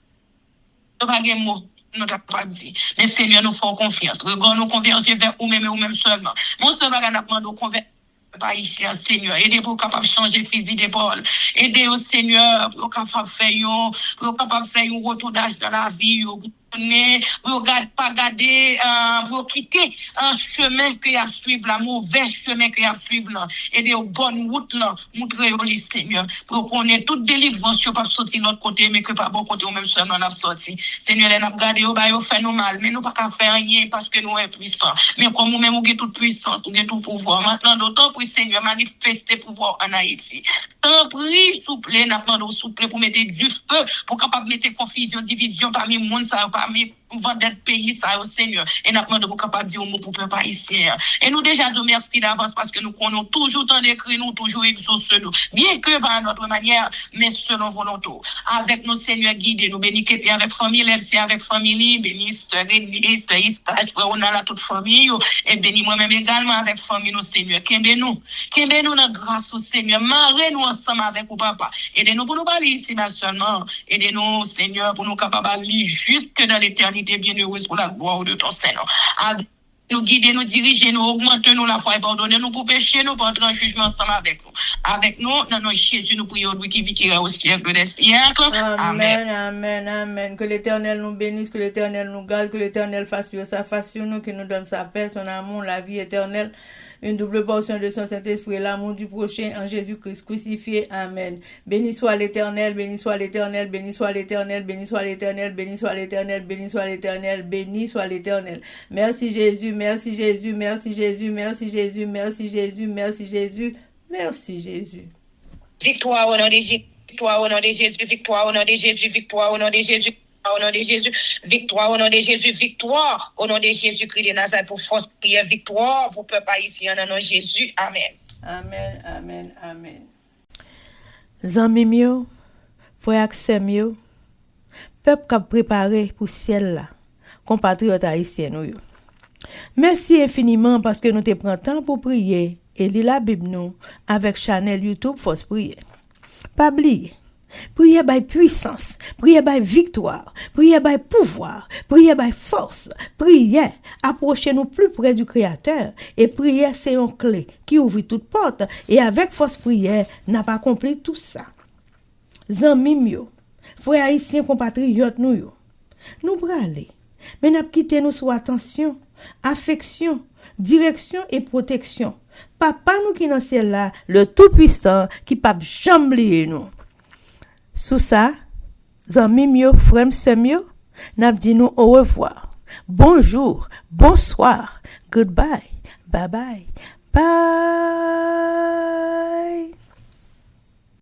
nous pas de mot. Nous n'avons pas dit. Mais Seigneur, nous faisons confiance. Regarde nous confiance vers vous-même et vous-même seulement. Mon seul bagage n'a pas de confiance. Pas ici, Seigneur. Aidez pour capable changer fusil d'épaule. Aidez au Seigneur pour capable faire un retour d'âge dans la vie. Pour pas garder, pour quitter un chemin que y a suivre, la mauvaise chemin que y a suivre là. Aidez aux bonnes routes là, montrer au Seigneur. Pour qu'on ait toute délivrance, pas sortir de l'autre côté, mais que pas bon côté ou même seulement on a sorti. Seigneur, on a gardé au bail, fait nous mal, mais nous pas qu'à faire rien parce que nous sommes puissants. Mais comme nous-mêmes, nous avons toute puissance, nous avons tout pouvoir. Maintenant, d'autant pour Seigneur, manifester pouvoir en Haïti. Tant pis, souple, n'a pas de souple pour mettre du feu, pour capable mettre confusion, division parmi le monde, ça, parmi vendeur pays, ça, au Seigneur. Et n'a pas de capable de dire au mot pour peuple haïtien. Et nous déjà nous merci d'avance parce que nous connaissons toujours tant d'écrits, nous toujours exaucés nous. Bien que par notre manière, mais selon volonté. Avec nos Seigneurs guidés, nous bénissons avec famille, LC avec famille, bénisse, église, Istage, on a la toute famille, et bénis moi-même également avec famille, nos Seigneurs. Kembe-nous dans grâce au Seigneur. Marrez-nous ensemble avec vous, papa. Aidez-nous pour nous parler ici, seulement. Aidez-nous, Seigneur, pour nous capables d'aller jusque dans l'éternité bienheureuse pour la gloire de ton Seigneur. Nous guider, nous diriger, nous augmenter nous la foi et pardonner nous pour pécher, nous pour entrer en jugement ensemble avec nous. Avec nous, dans nos Jésus, nous prions, lui qui vit au siècle des siècles. Amen, amen, amen. Que l'Éternel nous bénisse, que l'Éternel nous garde, que l'Éternel fasse sa face sur nous, qu'il nous donne sa paix, son amour, la vie éternelle. Une double portion de son Saint-Esprit et l'amour du prochain en Jésus-Christ crucifié. Amen. Béni soit l'Éternel, béni soit l'Éternel, béni soit l'Éternel, béni soit l'Éternel, béni soit l'Éternel, béni soit l'Éternel, béni soit l'Éternel. Merci Jésus, merci Jésus, merci Jésus, merci Jésus, merci Jésus, merci Jésus, merci Jésus. Victoire au nom de Jésus, victoire au nom de Jésus, victoire au nom de Jésus, victoire au nom de Jésus. Au nom de Jésus, victoire au nom de Jésus, victoire au nom de Jésus-Christ de Nazareth pour force prière, victoire pour peuple haïtien au nom de Jésus. Amen. Amen, amen, amen. Zanmi mio, frère Axel peuple qui a préparé pour ciel là, compatriotes haïtiens nous. Merci infiniment parce que nous te prenons temps pour prier et lire la Bible nous avec channel YouTube Force Prière. Pas oublier. Priez by puissance, priez by victoire, priez by pouvoir, priez by force, priez, approchez-nous plus près du Créateur et priez c'est une clé qui ouvre toute porte et avec force prière n'a pas accompli tout ça. Zanmi mio, frères haïtiens compatriotes nous braler, mais n'a quitté nous sous attention, affection, direction et protection. Papa nous qui dans ciel là, le tout-puissant qui pas jamais oublier nous. Sous ça, zanmi mio, frère semio, n'a dit nous au revoir. Bonjour, bonsoir, goodbye, bye bye, bye.